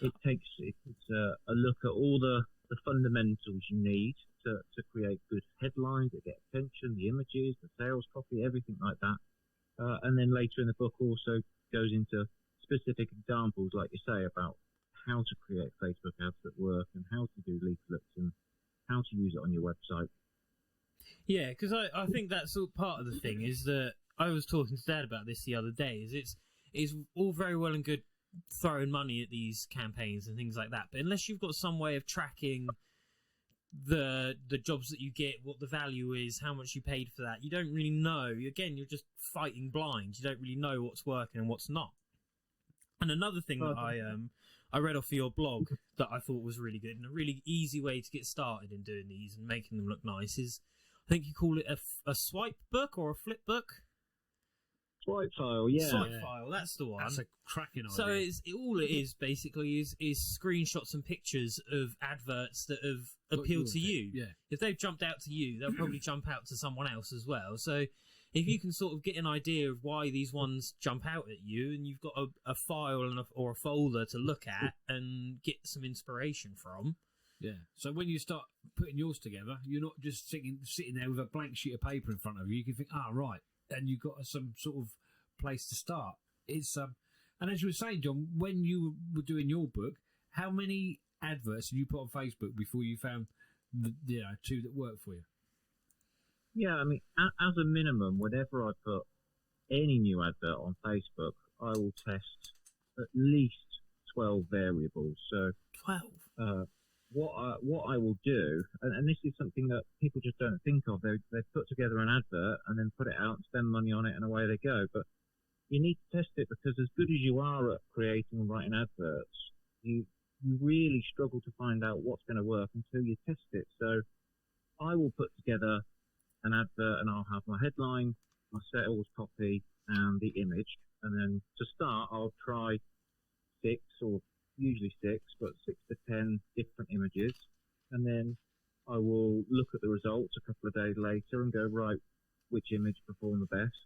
it takes a look at all the fundamentals you need to create good headlines that get attention, the images, the sales copy, everything like that. And then later in the book also goes into specific examples, like you say, about how to create Facebook ads that work and how to do leaflets and how to use it on your website. Yeah, because I think that's all part of the thing is that I was talking to Dad about this the other day. It's all very well and good throwing money at these campaigns and things like that, but unless you've got some way of tracking the jobs that you get, what the value is, how much you paid for that, you don't really know. Again, you're just fighting blind. You don't really know what's working and what's not. And another thing that I read off of your blog that I thought was really good and a really easy way to get started in doing these and making them look nice is, I think you call it a swipe book or a flip book. Swipe file, yeah. Swipe file, that's the one. That's a cracking idea. So all it is basically is screenshots and pictures of adverts that have appealed to you. Yeah. If they've jumped out to you, they'll probably jump out to someone else as well. So if you can sort of get an idea of why these ones jump out at you, and you've got a file or a folder to look at and get some inspiration from. Yeah. So when you start putting yours together, you're not just sitting there with a blank sheet of paper in front of you. You can think, right, and you've got some sort of place to start. It's and as you were saying, John, when you were doing your book, how many adverts did you put on Facebook before you found the two that worked for you? Yeah, I mean, as a minimum, whenever I put any new advert on Facebook, I will test at least 12 variables. So 12. What I will do, and this is something that people just don't think of, they put together an advert and then put it out and spend money on it and away they go. But you need to test it, because as good as you are at creating and writing adverts, you really struggle to find out what's going to work until you test it. So I will put together an advert and I'll have my headline, my sales copy and the image. And then to start, I'll try 6 or usually 6, but 6 to 10 different images. And then I will look at the results a couple of days later and go, right, which image performed the best?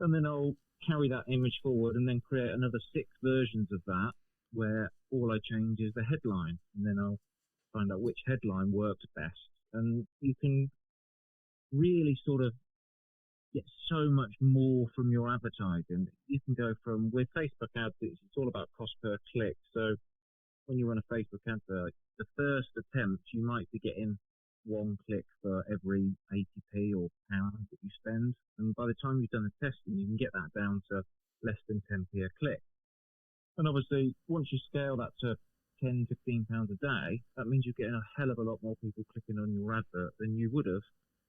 And then I'll carry that image forward and then create another 6 versions of that where all I change is the headline. And then I'll find out which headline works best. And you can really sort of get so much more from your advertising. You can go from, with Facebook ads, it's all about cost per click. So when you run a Facebook advert, the first attempt, you might be getting 1 click for every 80p or pound that you spend. And by the time you've done the testing, you can get that down to less than 10p a click. And obviously, once you scale that to 10, 15 pounds a day, that means you're getting a hell of a lot more people clicking on your advert than you would have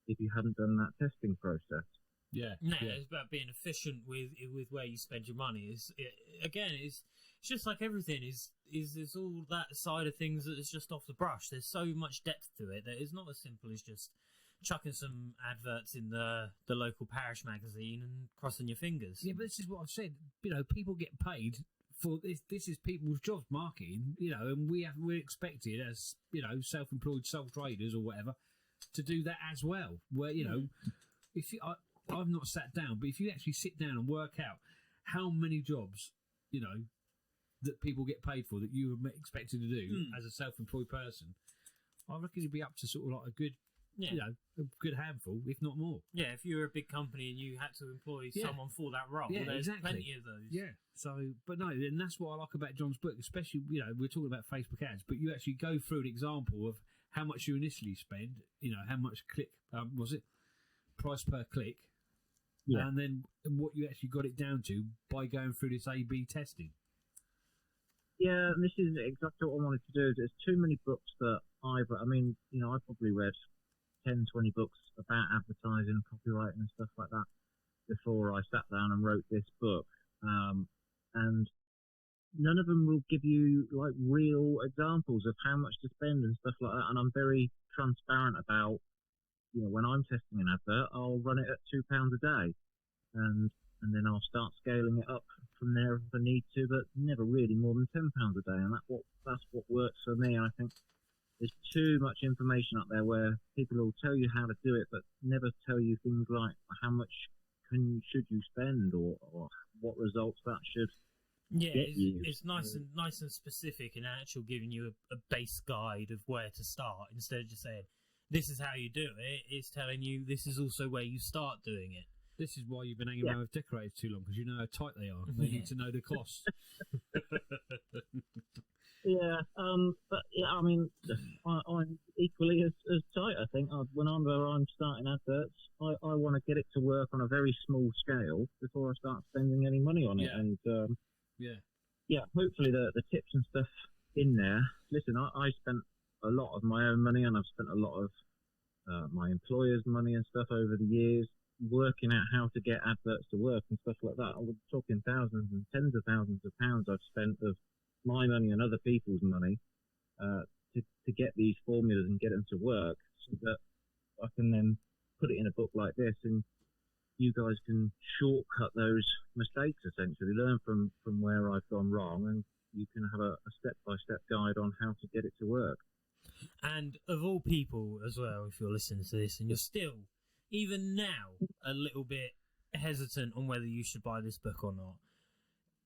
if you hadn't done that testing process. Yeah. No, yeah. it's about being efficient with where you spend your money. It's just like everything is all that side of things that is just off the brush. There's so much depth to it that it's not as simple as just chucking some adverts in the local parish magazine and crossing your fingers. Yeah, but this is what I've said. People get paid for this. This is people's jobs, marketing. And we're expected as self-employed sole traders or whatever to do that as well. Where if I've not sat down, but if you actually sit down and work out how many jobs that people get paid for that you were expected to do as a self-employed person, I reckon you'd be up to sort of like a good. A good handful, if not more. Yeah, if you were a big company and you had to employ someone for that role, there's plenty of those. Yeah. So, but no, and that's what I like about John's book, especially, we're talking about Facebook ads, but you actually go through an example of how much you initially spend, how much price per click, and then what you actually got it down to by going through this A/B testing. Yeah, and this is exactly what I wanted to do. There's too many books that I've probably read 10, 20 books about advertising and copywriting and stuff like that before I sat down and wrote this book. And none of them will give you like real examples of how much to spend and stuff like that. And I'm very transparent about, when I'm testing an advert, I'll run it at £2 a day. And then I'll start scaling it up from there if I need to, but never really more than £10 a day. And that's what works for me. And I think there's too much information up there where people will tell you how to do it, but never tell you things like how much should you spend or what results that should get you. It's nice and specific and actual, giving you a base guide of where to start instead of just saying this is how you do it. It's telling you this is also where you start doing it. This is why you've been hanging around with decorators too long, because you know how tight they are. They need to know the cost. But yeah, I mean, I'm equally as tight. I think whenever I'm starting adverts, I want to get it to work on a very small scale before I start spending any money on it. Yeah. And Yeah. hopefully the tips and stuff in there. Listen, I spent a lot of my own money, and I've spent a lot of my employer's money and stuff over the years working out how to get adverts to work and stuff like that. We're talking thousands and tens of thousands of pounds I've spent of my money and other people's money to get these formulas and get them to work, so that I can then put it in a book like this, and you guys can shortcut those mistakes, essentially learn from where I've gone wrong, and you can have a step-by-step guide on how to get it to work. And of all people as well, if you're listening to this and you're still, even now, a little bit hesitant on whether you should buy this book or not,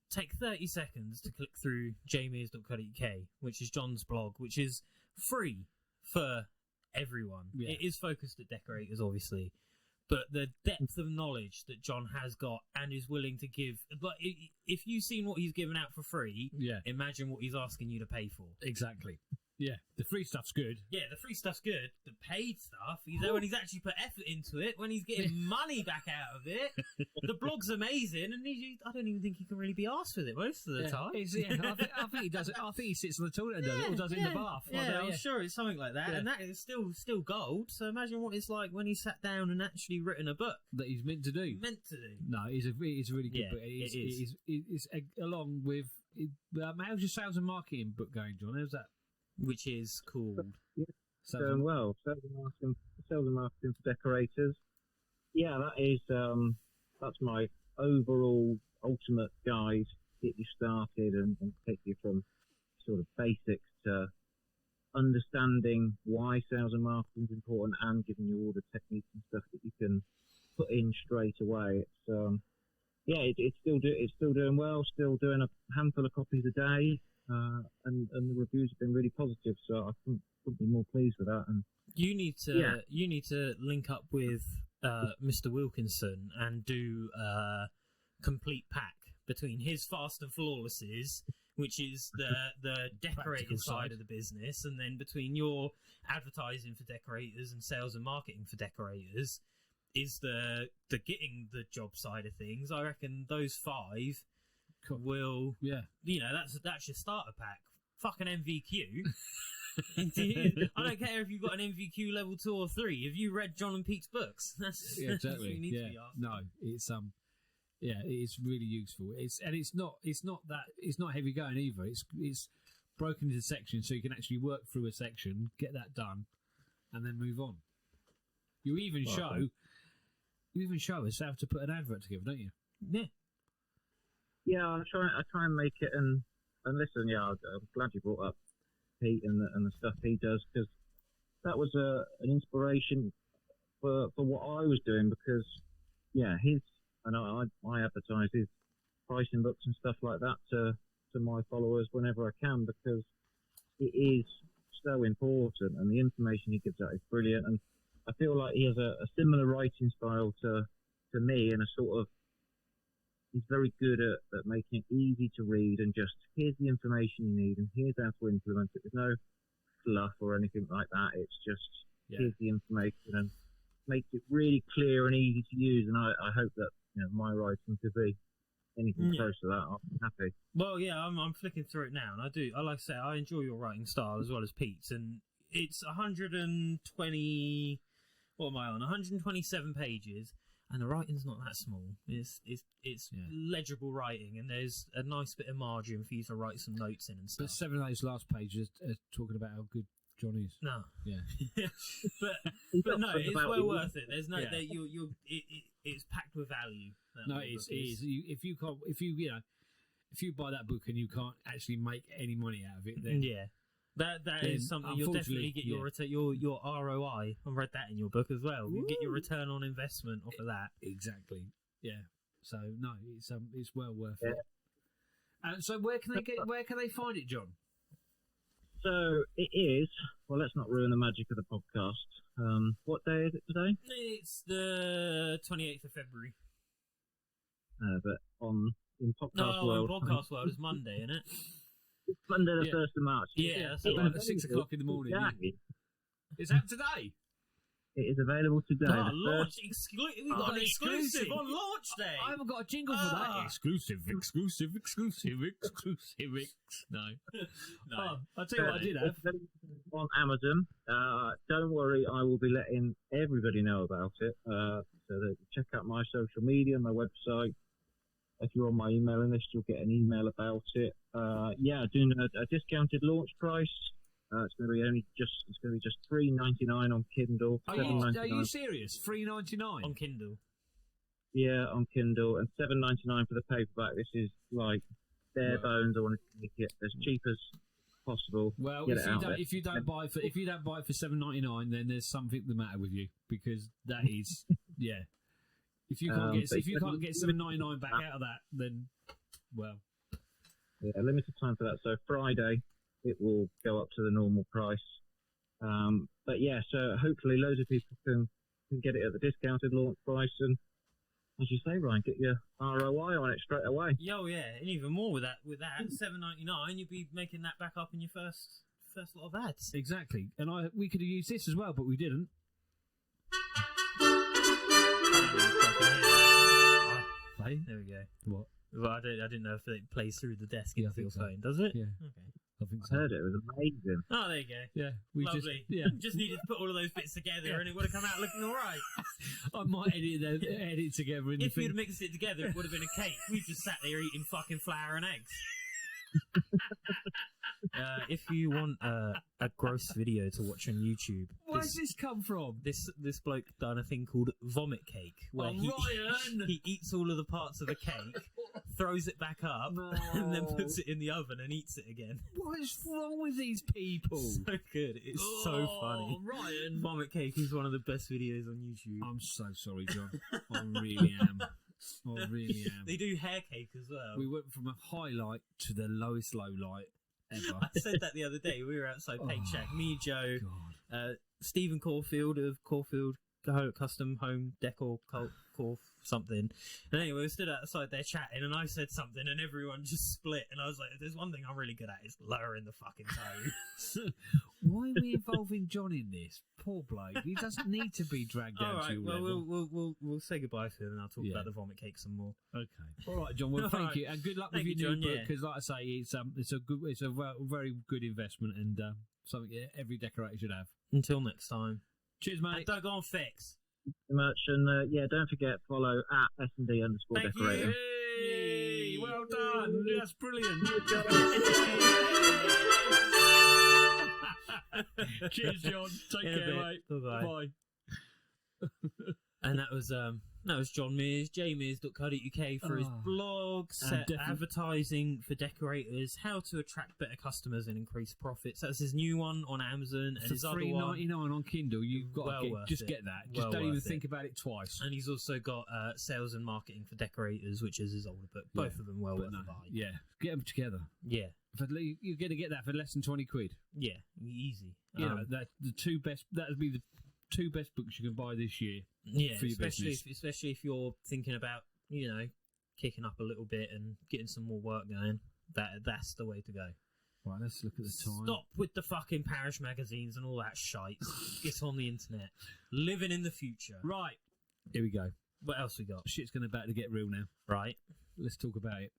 take 30 seconds to click through jmears.co.uk, which is Jon's blog, which is free for everyone. Yeah. It is focused at decorators, obviously, but the depth of knowledge that Jon has got and is willing to give, but if you've seen what he's given out for free, imagine what he's asking you to pay for. Exactly. Yeah, the free stuff's good. Yeah, the free stuff's good. The paid stuff, when he's actually put effort into it, when he's getting money back out of it, the blog's amazing, and I don't even think he can really be asked with it most of the time. I think he does it. I think he sits on the toilet and does it, or does it in the bath. Yeah, I'm sure it's something like that, and that is still gold. So imagine what it's like when he's sat down and actually written a book that he's meant to do. No, it's a really good book. It's along with. How's your sales and marketing book going, Jon? How's that? Which is called Going well. Sales and marketing for decorators. Yeah, that is that's my overall ultimate guide to get you started and take you from sort of basics to understanding why sales and marketing is important, and giving you all the techniques and stuff that you can put in straight away. It's it's still doing well. Still doing a handful of copies a day. And the reviews have been really positive, so I couldn't be more pleased with that. And you need to link up with Mr. Wilkinson and do a complete pack between his Fast and Flawlesses, which is the decorating side of the business, and then between your advertising for decorators and sales and marketing for decorators is the getting the job side of things. I reckon those 5 will, that's your starter pack. Fucking MVQ. I don't care if you've got an MVQ level 2 or 3. Have you read Jon and Pete's books? That's exactly. What you need to be asked. No, it's it's really useful. It's not heavy going either. It's broken into sections, so you can actually work through a section, get that done, and then move on. You even show us how to put an advert together, don't you? Yeah. Yeah, I try and make it, and listen, I'm glad you brought up Pete and the stuff he does, because that was an inspiration for what I was doing, because I advertise his pricing books and stuff like that to my followers whenever I can, because it is so important, and the information he gives out is brilliant, and I feel like he has a similar writing style to me, and a sort of, he's very good at making it easy to read, and just, here's the information you need and here's how to implement it. There's no fluff or anything like that. It's just, here's the information, and makes it really clear and easy to use. And I hope that my writing could be anything close to that. I'm happy. Well, yeah, I'm flicking through it now, and like I say, I enjoy your writing style as well as Pete's, and it's 120. What am I on? 127 pages. And the writing's not that small. It's legible writing, and there's a nice bit of margin for you to write some notes in and stuff. But 7 of those last pages are talking about how good Jon is. No, yeah, but no, it's well worth it. There's no, it's packed with value. No, it is. If you buy that book and you can't actually make any money out of it, then That is something you'll definitely get your ROI. I read that in your book as well. You get your return on investment off of that. Exactly. Yeah. So no, it's well worth it. So where can they find it, Jon? So it is. Well, let's not ruin the magic of the podcast. What day is it today? It's the 28th of February. But in podcast world, in podcast world, it's Monday, isn't it? Monday the Yeah. 1st of March. Yeah, that's It about is at 6 o'clock in the morning. Yeah. today. Is that today? It is available today. Oh, The launch we got an exclusive exclusive. on launch day. I haven't got a jingle for that. Ah. Exclusive. No. Oh, I'll tell you what I did have. It's available on Amazon. Don't worry, I will be letting everybody know about it. So that check out my social media, my website. If you're on my emailing list, you'll get an email about it. Doing a discounted launch price. It's going to be just $3.99 on Kindle. Are $7.99. you serious? $3.99 on Kindle. Yeah, on Kindle, and $7.99 for the paperback. This is like bare bones. I want to make it as cheap as possible. Well, Get it out there. if you don't buy it for $7.99, then there's something the matter with you, because that is yeah. If you can't get $7.99 back out of that, then well, yeah, limited time for that. So Friday, it will go up to the normal price. But yeah, so hopefully loads of people can get it at the discounted launch price, and as you say, Ryan, get your ROI on it straight away. Yo, yeah, and even more with that $7.99, you'd be making that back up in your first lot of ads. exactly. And we could have used this as well, but we didn't. Hey? There we go. What? Well, I didn't know if it plays through the desk Yeah, I into your think so. phone. Does it? Yeah. Okay. I think I so. heard it. It was amazing. Oh, there you go. Yeah, we Lovely. just Needed to put all of those bits together, and it would have come out looking all right. I might edit it together in the If you'd thing. have mixed it together, it would have been a cake. We've just sat there eating fucking flour and eggs. If you want a gross video to watch on YouTube, Where's this come from? this bloke done a thing called vomit cake, where Ryan! he eats all of the parts of the cake, throws it back up, and then puts it in the oven and eats it again. What is wrong with these people? So good. It's so funny. Ryan! Vomit cake is one of the best videos on YouTube. I'm so sorry, John. I really am. I really am. They do hair cake as well. We went from a highlight to the lowest low light ever. I said that the other day. We were outside Peeltech. Me, Joe, God. Stephen Caulfield of Caulfield Custom Home Decor something. And anyway, we stood outside there chatting, and I said something, and everyone just split. And I was like, "There's one thing I'm really good at is lowering the fucking tone." Why are we involving John in this? Poor bloke. He doesn't need to be dragged down All to right. your Well, level. we'll say goodbye to him, and I'll talk Yeah. about the vomit cake some more. Okay. All right, John. Well, All thank right. you, and good luck Thank with you, your new John, book. yeah. Because, like I say, it's a very good investment, and something every decorator should have. Until next time. Cheers, And mate. don't go on Fix. So much, and don't forget follow at S&D_decorating. Thank you. Hey, well done. That's brilliant. Cheers, John. Take In a care, bit. mate. Bye-bye. Bye. And that was Jon Mears, jmears.co.uk for his blog, advertising for decorators, how to attract better customers and increase profits. That's his new one on Amazon, and For his other one. $3.99 on Kindle, you've got Well to worth just it. get that. Well Just don't even worth think it. about it twice. And he's also got sales and marketing for decorators, which is his older book. Both of them well worth a buy. Yeah, get them together. Yeah, You're going to get that for less than 20 quid. yeah, easy. You know, that the two best. That would be the two best books you can buy this year. Yeah, for your especially if you're thinking about kicking up a little bit and getting some more work going. That's the way to go. Right, let's look at the time. Stop with the fucking parish magazines and all that shite. Get on the internet. Living in the future. Right, here we go. What else we got? Shit's going to about to get real now. Right. Let's talk about it.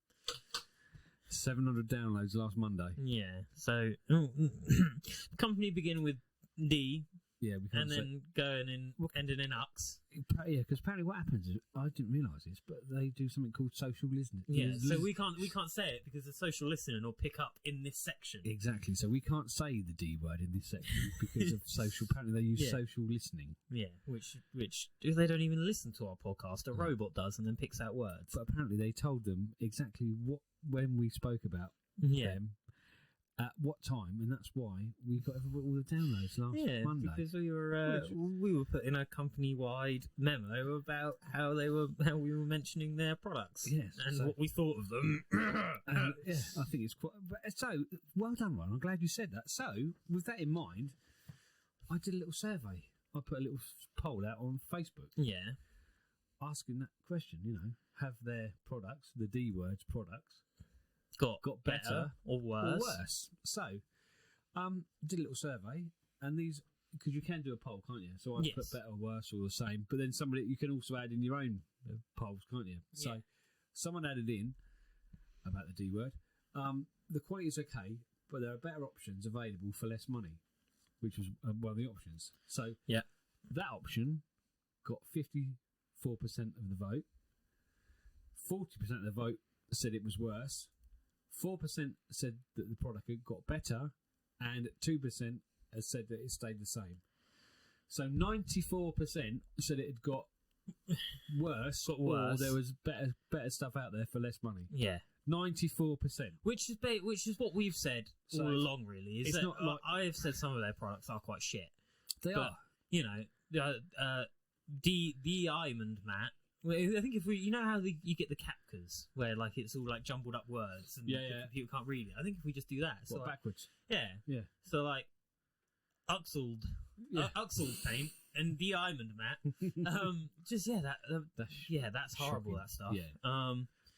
700 downloads last Monday. Yeah. So, the company beginning with D Yeah, we can't and then going in, ending in Ux. Yeah, because apparently what happens is, I didn't realise this, but they do something called social listening. Yeah. So we can't say it because the social listening will pick up in this section. Exactly. So we can't say the D word in this section because of social. Apparently they use Yeah. social listening. Yeah. Which they don't even listen to our podcast. A robot does and then picks out words. But apparently they told them exactly when we spoke about Yeah. them, at what time, and that's why we got all the downloads last Monday. because we were putting a company-wide memo about how we were mentioning their products, Yes, and so- what we thought of them. And, yeah, I think it's quite. But, so well done, Ron. I'm glad you said that. So with that in mind, I did a little survey. I put a little poll out on Facebook Yeah, asking that question. Have their products, the D words products, got better or worse. So, did a little survey, and these, because you can do a poll, can't you? So I Yes. put better or worse or the same, but then somebody, you can also add in your own polls, can't you? So Yeah. someone added in about the D word. The quality is okay, but there are better options available for less money, which was one of the options. So Yeah. that option got 54% of the vote. 40% of the vote said it was worse. 4% said that the product had got better, and 2% has said that it stayed the same. So 94% said it had got worse, or there was better stuff out there for less money. Yeah. 94%. Which is what we've said So all along, really. Is it's that not like- I have said some of their products are quite shit. They But, are. you know, the Diamond Mat. I think if we, you know how you get the capkas where like it's all like jumbled up words and Yeah. people can't read it. I think if we just do that, so What, like, backwards? yeah. Yeah. So like Uxeld paint and Diamond Mat. Just that's horrible. shocking. That stuff. Yeah.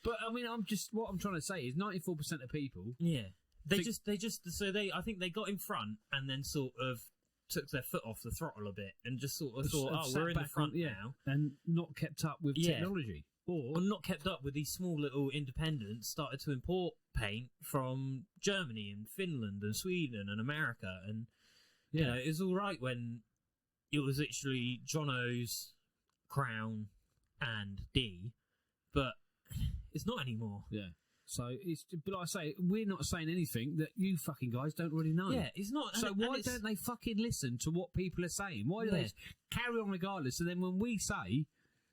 But I mean, what I'm trying to say is 94% of people. Yeah. I think they got in front and then sort of took their foot off the throttle a bit and just sort of thought, sat we're in the back front on- now. and not kept up with Yeah. technology. Or not kept up with these small little independents, started to import paint from Germany and Finland and Sweden and America. And, you know, it was all right when it was literally Jono's, Crown and D, but it's not anymore. Yeah. So but like I say, we're not saying anything that you fucking guys don't already know. Yeah, it's not. So and why it's- don't they fucking listen to what people are saying? Why do they just carry on regardless? And then when we say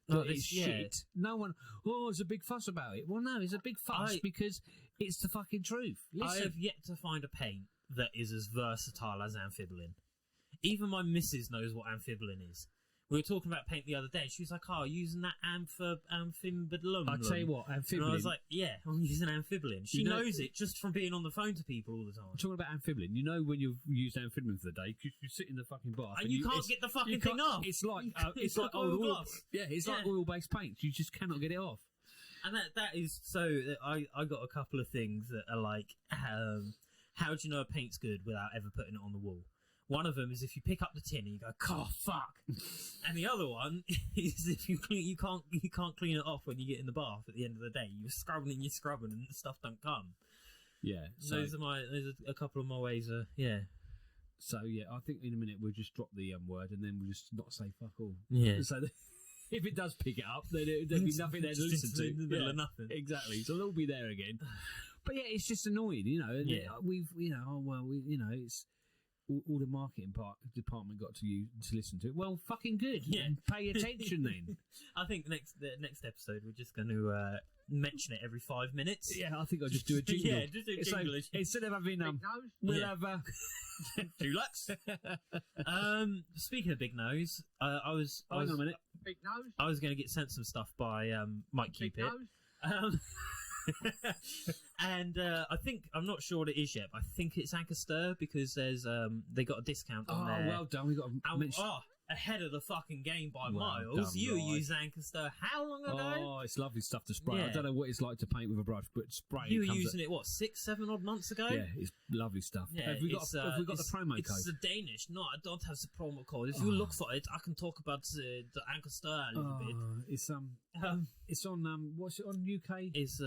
that it's shit, no one, it's a big fuss about it. Well, no, it's a big fuss because it's the fucking truth. I Listen. have yet to find a paint that is as versatile as amphibolin. Even my missus knows what amphibolin is. We were talking about paint the other day. She was like, using that amphibolin. I tell you what, And I amphibolin. was like, yeah, I'm using amphibolin. She You know- knows it just from being on the phone to people all the time. I'm talking about amphibolin. You know when you've used amphibolin for the day, because you sit in the fucking bath And you can't it's- get the fucking you thing can't- off. It's like It's like oil gloss. Yeah, it's like Yeah. oil-based paints. You just cannot get it off. And that is so. I got a couple of things that are like, how do you know a paint's good without ever putting it on the wall? One of them is if you pick up the tin and you go, "Oh fuck," and the other one is if you can't clean it off when you get in the bath at the end of the day. You're scrubbing and the stuff don't come. Yeah. So those are a couple of my ways. So yeah, I think in a minute we'll just drop the word and then we'll just not say fuck all. Yeah. So if it does pick it up, then there'll be nothing there to listen to. In the middle of nothing. Exactly. So they'll be there again. But yeah, it's just annoying, you know. And Yeah. It's all the marketing department got to you to listen to it. Well, fucking good. Yeah. Pay attention then. I think the next episode we're just going to mention it every 5 minutes. Yeah, I think I'll just do a jingle. Yeah, just do a It's jingle. like, instead of having we'll Yeah. have Dulux. Speaking of big nose, I was hang on a minute. Big nose. I was going to get sent some stuff by Mike Big Cupid. nose. And I'm not sure what it is yet, but I think it's Anker Stuy because there's they got a discount on there. Well done. We got to And- mention. ahead of the fucking game by Well miles. done, You right. used Anker Stuy how long ago? Oh, it's lovely stuff to spray. I Yeah. don't know what it's like to paint with a brush, but spray. You were using it 6-7 odd months ago? Yeah, it's lovely stuff. Yeah, have we got the promo it's code? the Danish. No, I don't have the promo code. If you look for it, I can talk about the Anker Stuy a little bit. It's on what's it on UK? It's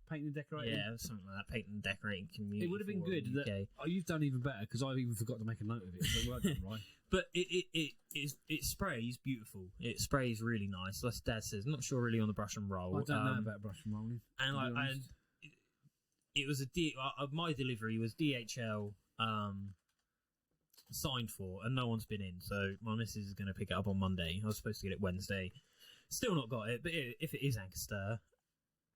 Painting and decorating. yeah, something like that. Paint and decorating community. It would have been forum good. UK. You've done even better because I even forgot to make a note of it. So well done, right? But it sprays beautiful. It sprays really nice. Like Dad says, I'm not sure really on the brush and roll. I don't know about brush and rolling. And to be like, honest. it was my delivery was DHL signed for, and no one's been in. So my missus is going to pick it up on Monday. I was supposed to get it Wednesday. Still not got it. But if it is Anker Stuy,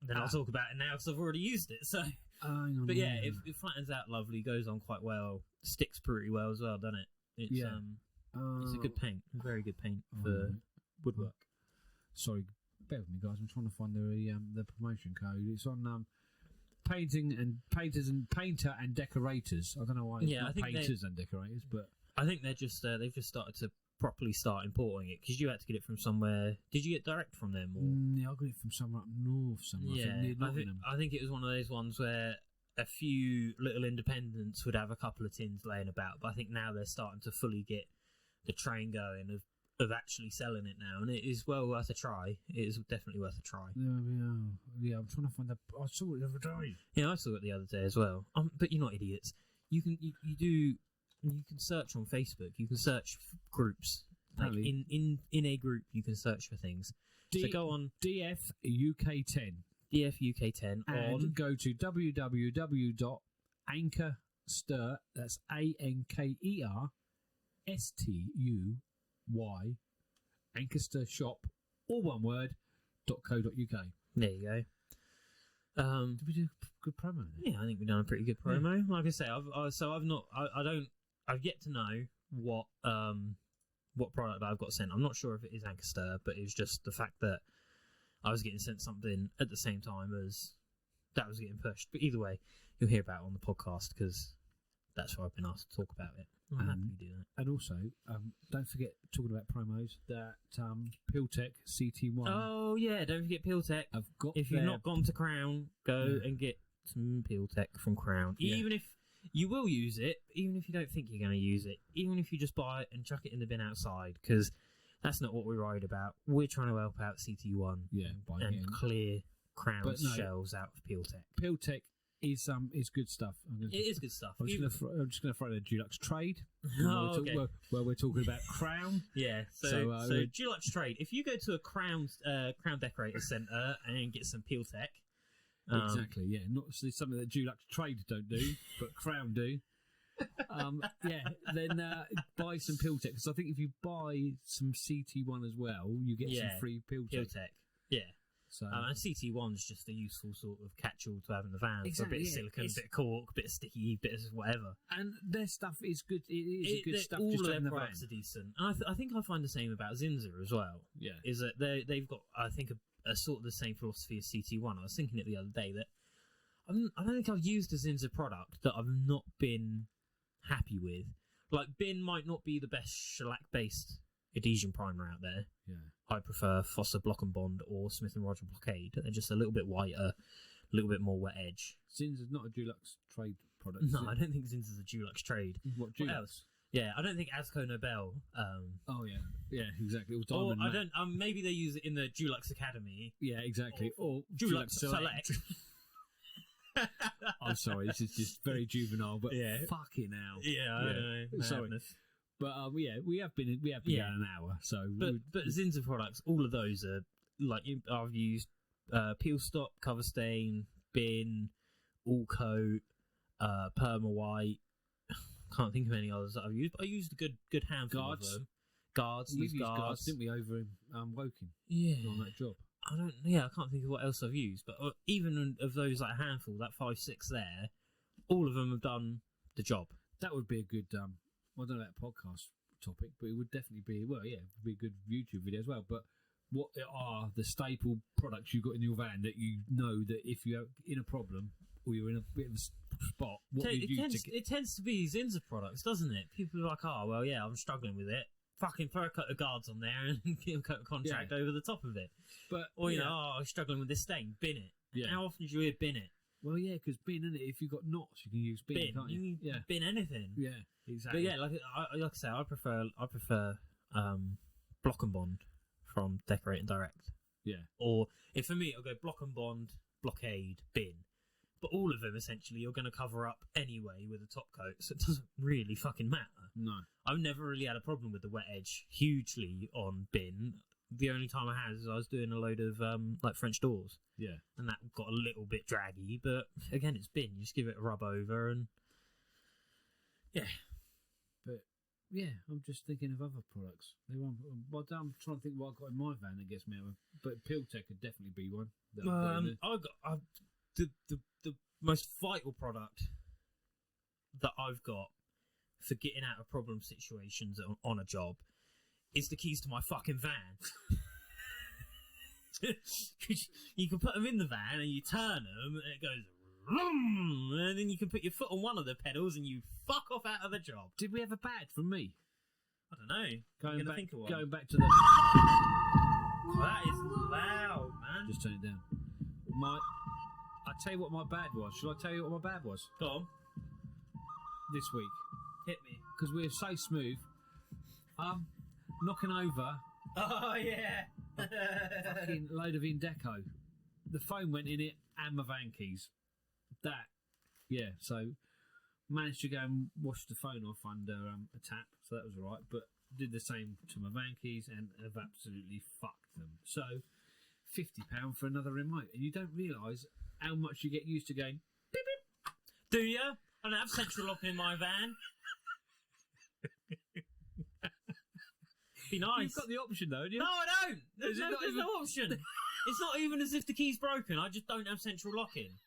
then I'll talk about it now because I've already used it. So, Hang on but a yeah, minute. it flattens out lovely. Goes on quite well. Sticks pretty well as well, doesn't it? It's Yeah. it's a good paint. A very good paint for woodwork. Sorry, bear with me, guys. I'm trying to find the promotion code. It's on painter and decorators. I don't know why. It's Yeah, not I think painters and decorators, but I think they're just they've just started to properly start importing it? Because you had to get it from somewhere. Did you get direct from them? Or? Yeah, I got it from somewhere up north. Somewhere. Yeah, I think, near Nottingham. I think it was one of those ones where a few little independents would have a couple of tins laying about, but I think now they're starting to fully get the train going of actually selling it now, and it is well worth a try. It is definitely worth a try. Yeah, I'm trying to find I saw it the other day. Yeah, I saw it the other day as well. But you're not idiots. You can search on Facebook. You can search groups. Like in a group, you can search for things. So go on DF UK10. DF UK10 and go to www.ankerstuy. That's ANKERSTUY. Ankerstuy shop, all one word. .co.uk. There you go. Did we do a good promo there? Yeah, I think we've done a pretty good promo. Yeah. Like I say, I've yet to know what product I've got sent. I'm not sure if it is Ankerstuy, but it was just the fact that I was getting sent something at the same time as that was getting pushed. But either way, you'll hear about it on the podcast because that's why I've been asked to talk about it. I'm happy to do that. And also, don't forget, talking about promos, that Peeltech CT1. Oh, yeah, don't forget Peeltech. If you've not gone to Crown, go and get some Peeltech from Crown. Yeah. Even if you will use it, even if you don't think you're going to use it, even if you just buy it and chuck it in the bin outside, because that's not what we're worried about. We're trying to help out CT1 and clear Crown's shelves out of Peeltech. Peeltech is good stuff. It is good stuff. I'm just going to throw the Dulux Trade. Okay. Where we're talking about Crown. Yeah. So Dulux Trade. If you go to a Crown Decorator Centre and get some Peeltech. Exactly. Yeah. Not something that Dulux Trade don't do, but Crown do. Then buy some Peeltech, because I think if you buy some CT1 as well, you get some free Peeltech. Yeah. So and CT1's just a useful sort of catch-all to have in the van. Exactly, so a bit of silicone, a bit of cork, a bit of sticky, bit of whatever. And their stuff is good. It is good stuff. All just of their in the products van. are decent. And I think I find the same about Zinza as well. Yeah. Is that they've got, I think, a sort of the same philosophy as CT1. I was thinking it the other day that I don't think I've used a Zinza product that I've not been happy with. Like, Bin might not be the best shellac-based adhesion primer out there. Yeah. I prefer Foster Block and Bond or Smith & Roger Blockade. They're just a little bit whiter, a little bit more wet edge. Zinza's not a Dulux Trade product. No, I don't think Zinza's a Dulux Trade. What else? Yeah, I don't think Asco Nobel. Oh yeah, exactly. Or I don't. Maybe they use it in the Dulux Academy. Yeah, exactly. Or Dulux Select. I'm sorry, this is just very juvenile, but yeah. Fucking hell. Yeah, I know. Sorry. But we have been going an hour. So, but Zinza products, all of those are like I've used Peel Stop, Cover Stain, Bin, All Coat, Perma White. Can't think of any others that I've used, but I used a good handful of them. Guards, we've used guards, didn't we, over in Woking? Yeah, on that job. I can't think of what else I've used, but even of those, like a handful, that 5-6 there, all of them have done the job. That would be a good. I don't know about podcast topic, but it would definitely be. Well, yeah, it would be a good YouTube video as well. But what are the staple products you've got in your van that you know that if you're in a problem or you're in a bit of a spot, what you use it tends to be Zinza products, doesn't it? People are like, oh, well, yeah, I'm struggling with it. Fucking throw a coat of guards on there and give a coat of contract over the top of it. But or, I'm struggling with this stain, bin it. Yeah. How often do you hear bin it? Well, yeah, because bin, innit? If you've got knots, you can use bin, can't you? Bin anything. Yeah, exactly. But yeah, like I say, I prefer Block and Bond from Decorate and Direct. Yeah. Or if for me, I'll go Block and Bond, Blockade, Bin. But all of them, essentially, you're going to cover up anyway with a top coat, so it doesn't really fucking matter. No. I've never really had a problem with the wet edge hugely on Bin. The only time I had is I was doing a load of like French doors. Yeah. And that got a little bit draggy, but again, it's Bin. You just give it a rub over and... Yeah. But, yeah, I'm just thinking of other products. I'm trying to think what I've got in my van that gets me out of... But Peeltech could definitely be one. The most vital product that I've got for getting out of problem situations on a job is the keys to my fucking van. You can put them in the van and you turn them and it goes vroom, and then you can put your foot on one of the pedals and you fuck off out of the job. Did we have a bad from me? I don't know. Going back, think of one. going back to the. Oh, that is loud, man. Just turn it down. I tell you what my bad was. Should I tell you what my bad was Go on. this week? Hit me. Because we're so smooth. Knocking over Oh, yeah. fucking load of Indeco. The phone went in it and my van keys. So managed to go and wash the phone off under a tap, so that was alright. But did the same to my van keys and have absolutely fucked them. So £50 for another remote, and you don't realise how much you get used to going. Beep, beep. Do you? I don't have central locking in my van. Be nice. You've got the option though, haven't you? No, I don't. There's no option. It's not even as if the key's broken. I just don't have central locking.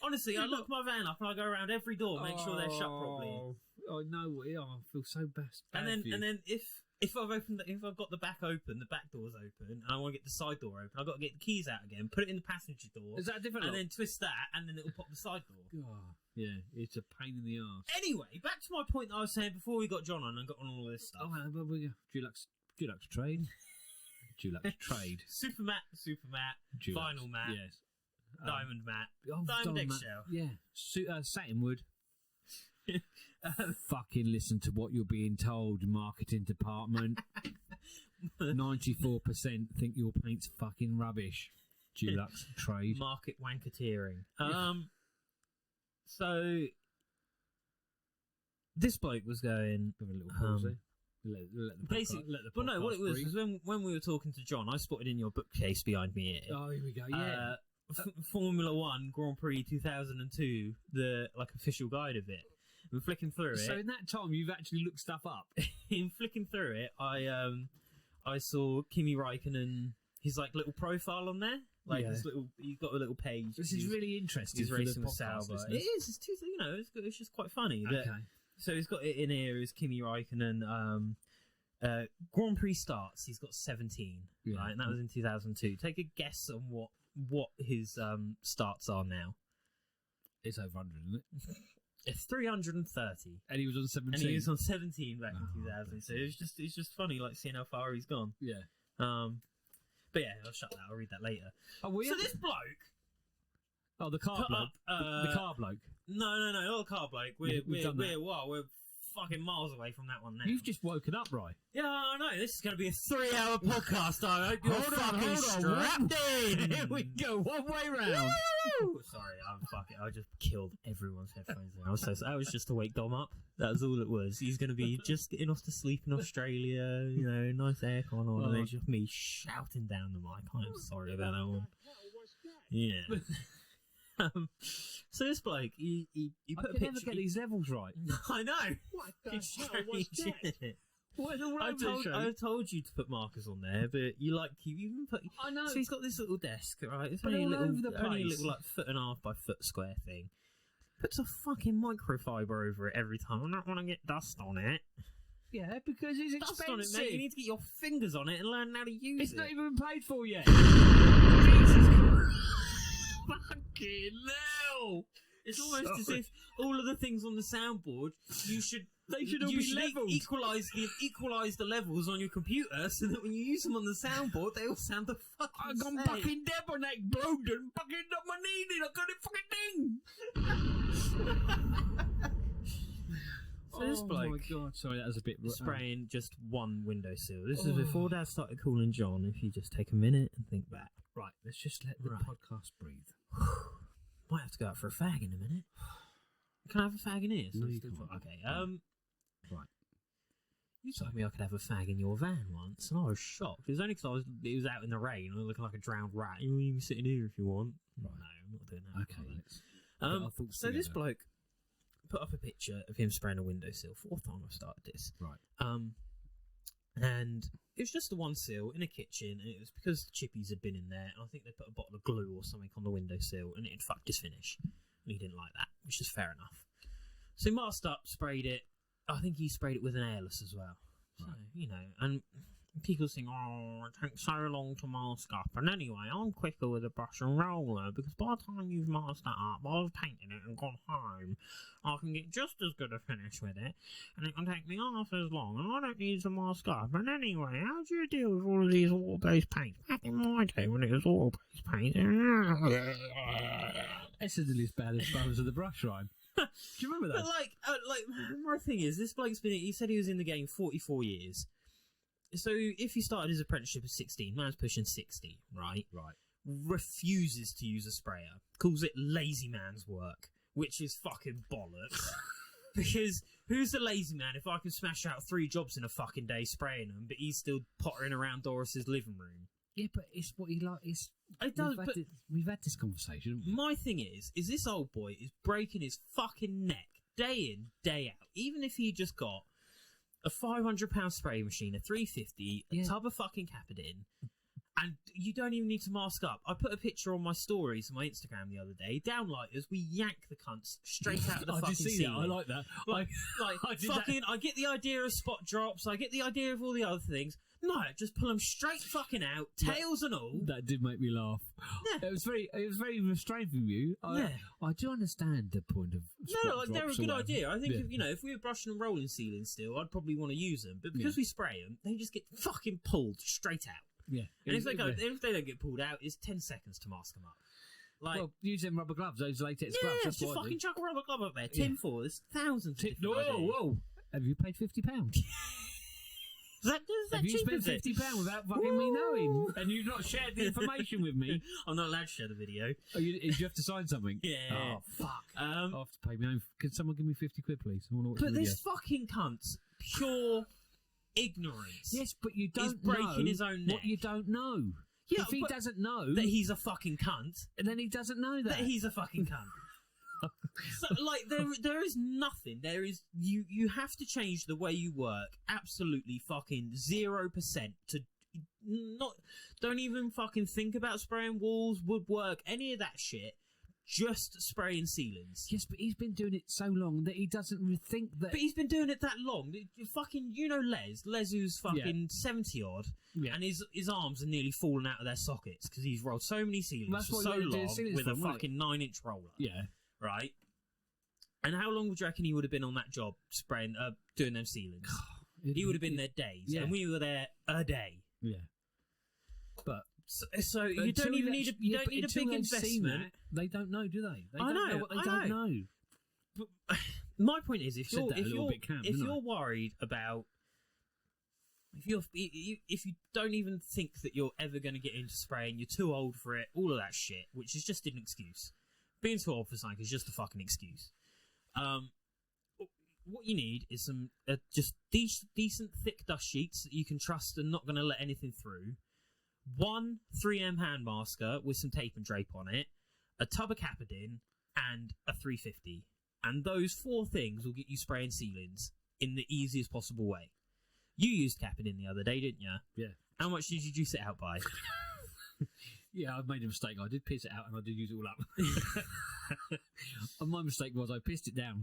Honestly, I lock my van up and I go around every door, make sure they're shut properly. I know. I feel so bad. And then if I've got the back open, the back door's open, and I want to get the side door open, I've got to get the keys out again, put it in the passenger door. Is that different? And then twist that, and then it'll pop the side door. Yeah, it's a pain in the arse. Anyway, back to my point that I was saying before we got John on and got on all this stuff. Oh, well, we go. Dulux trade. Dulux trade. Super matte, Dulux. vinyl matte, Yes. diamond matte, Diamond eggshell. Yeah. Satin wood. Fucking listen to what you're being told, marketing department. 94% think your paint's fucking rubbish. Dulux trade. Market wanketeering. So this bloke was going. Have a little pause there. Well, no, what it was when we were talking to John, I spotted in your bookcase behind me here. Oh, here we go. Yeah. Formula One Grand Prix 2002, the official guide of it. And flicking through it. So in that time, you've actually looked stuff up. In flicking through it, I saw Kimi Räikkönen, his little profile on there. He's got a little page. This is really interesting. He's racing with Sauber. It is. It's too. It's just quite funny. Okay. So he's got it in here. Is Kimi Räikkönen Grand Prix starts? He's got 17, right? And that was in 2002. Take a guess on what his starts are now. It's over 100, isn't it? It's 330, and he was on 17. And he was on 17 back in 2000. So it's just funny, seeing how far he's gone. Yeah. But yeah, I'll shut that. I'll read that later. So this bloke. Oh, the car bloke. The car bloke. No, not the car bloke. We're fucking miles away from that one now. You've just woken up, right? Yeah, I know. This is going to be a 3-hour podcast. I hope you're strapped in. Here we go, one way round. Sorry, I just killed everyone's headphones. That was just to wake Dom up. That was all it was. He's going to be just getting off to sleep in Australia. Nice aircon on, and then just me shouting down the mic. I'm sorry about that one. Yeah. So this bloke, he put a picture. I never get these levels right. I know. What the it's hell was that? I told you to put markers on there, but you even put. I know. So he's got this little desk, right? It's but only all over the place. Only a little 1.5 by foot square thing. Puts a fucking microfiber over it every time. I don't want to get dust on it. Yeah, because it's dust expensive. on it, mate. You need to get your fingers on it and learn how to use it. It's not even been paid for yet. Fucking hell! It's almost as if all of the things on the soundboard they should all be leveled. Equalise the levels on your computer so that when you use them on the soundboard, they all sound the fucking I've gone same. fucking Debonac blowed and fucking up my knee. I got it fucking ding. So this bloke, oh my god! Sorry, that was a bit spraying just one windowsill. This is before Dad started calling John. If you just take a minute and think back. Right, let's just let the podcast breathe. Might have to go out for a fag in a minute. Can I have a fag in here? No, you can't. Okay. Right. You told me I could have a fag in your van once, and I was shocked. It was only because it was out in the rain. I was looking like a drowned rat. You can sit in here if you want. Right. No, I'm not doing that. Okay. So this bloke put up a picture of him spraying a windowsill. 4th time I've started this. Right. And it was just the one sill in a kitchen, and it was because the chippies had been in there, and I think they put a bottle of glue or something on the windowsill, and it had fucked his finish. And he didn't like that, which is fair enough. So he masked up, sprayed it. I think he sprayed it with an airless as well. So, right. and people think, oh, it takes so long to mask up. And anyway, I'm quicker with a brush and roller because by the time you've masked that up, I've painted it and gone home. I can get just as good a finish with it, and it can take me half as long, and I don't need to mask up. And anyway, how do you deal with all of these water-based paints? Back in my day when it was water-based paint. It's as bad as Bones of the Brush rhyme. Do you remember that? But my thing is, this bloke's been. He said he was in the game 44 years. So if he started his apprenticeship at 16, man's pushing 60, right? Right. Refuses to use a sprayer. Calls it lazy man's work, which is fucking bollocks. Because who's the lazy man if I can smash out 3 jobs in a fucking day spraying them, but he's still pottering around Doris's living room? Yeah, but it's what he likes. It does, but we've had this conversation, haven't we? my thing is this old boy is breaking his fucking neck day in, day out. Even if he just got a £500 spray machine, a 350, a tub of fucking Capadin, and you don't even need to mask up. I put a picture on my stories on my Instagram the other day. Downlighters, we yank the cunts straight out of the fucking ceiling. I like that. I get the idea of spot drops. I get the idea of all the other things. No, just pull them straight fucking out, tails and all. That did make me laugh. Yeah. It was very restrained from you. I do understand the point of they're a good idea. I think if we were brushing and rolling ceilings still, I'd probably want to use them. But because we spray them, they just get fucking pulled straight out. Yeah, and if they don't get pulled out, it's 10 seconds to mask them up. Well, use them rubber gloves, those latex gloves. Yeah, just fucking chuck a rubber glove up there. Tin for there's thousands. Whoa! Have you paid £50? Is that Have you cheap, spent £50 without fucking me knowing? And you've not shared the information with me? I'm not allowed to share the video. Oh, you have to sign something? Yeah. Oh, fuck. I'll have to pay me own. Can someone give me 50 quid, please? I want to watch but the video. this fucking cunt's pure ignorance. Yes, but you don't He's breaking his own neck. what you don't know. Yeah, if he doesn't know... that he's a fucking cunt. And then he doesn't know that. That he's a fucking cunt. So, there is nothing. There is you have to change the way you work. Absolutely fucking 0% to don't even fucking think about spraying walls, woodwork, any of that shit. Just spraying ceilings. Yes, but he's been doing it so long that he doesn't think that. But he's been doing it that long. Fucking, Les who's fucking 70 odd, and his arms are nearly falling out of their sockets because he's rolled so many ceilings for so long with a fucking 9-inch roller. Yeah. Right? And how long would you reckon he would have been on that job spraying, doing them ceilings? He would have been there days, and we were there a day. Yeah. But so you don't even need a big investment. They don't know, do they? They I don't know what they don't know. But my point is, if you're worried about if you don't even think that you're ever going to get into spraying, you're too old for it, all of that shit, which is just an excuse. Being too old for something is just a fucking excuse. What you need is some just decent thick dust sheets that you can trust and not going to let anything through. 1 3M hand masker with some tape and drape on it, a tub of Capadin, and a 350. And those 4 things will get you spraying ceilings in the easiest possible way. You used Capadin the other day, didn't you? Yeah. How much did you juice it out by? Yeah, I've made a mistake. I did piss it out and I did use it all up. And my mistake was I pissed it down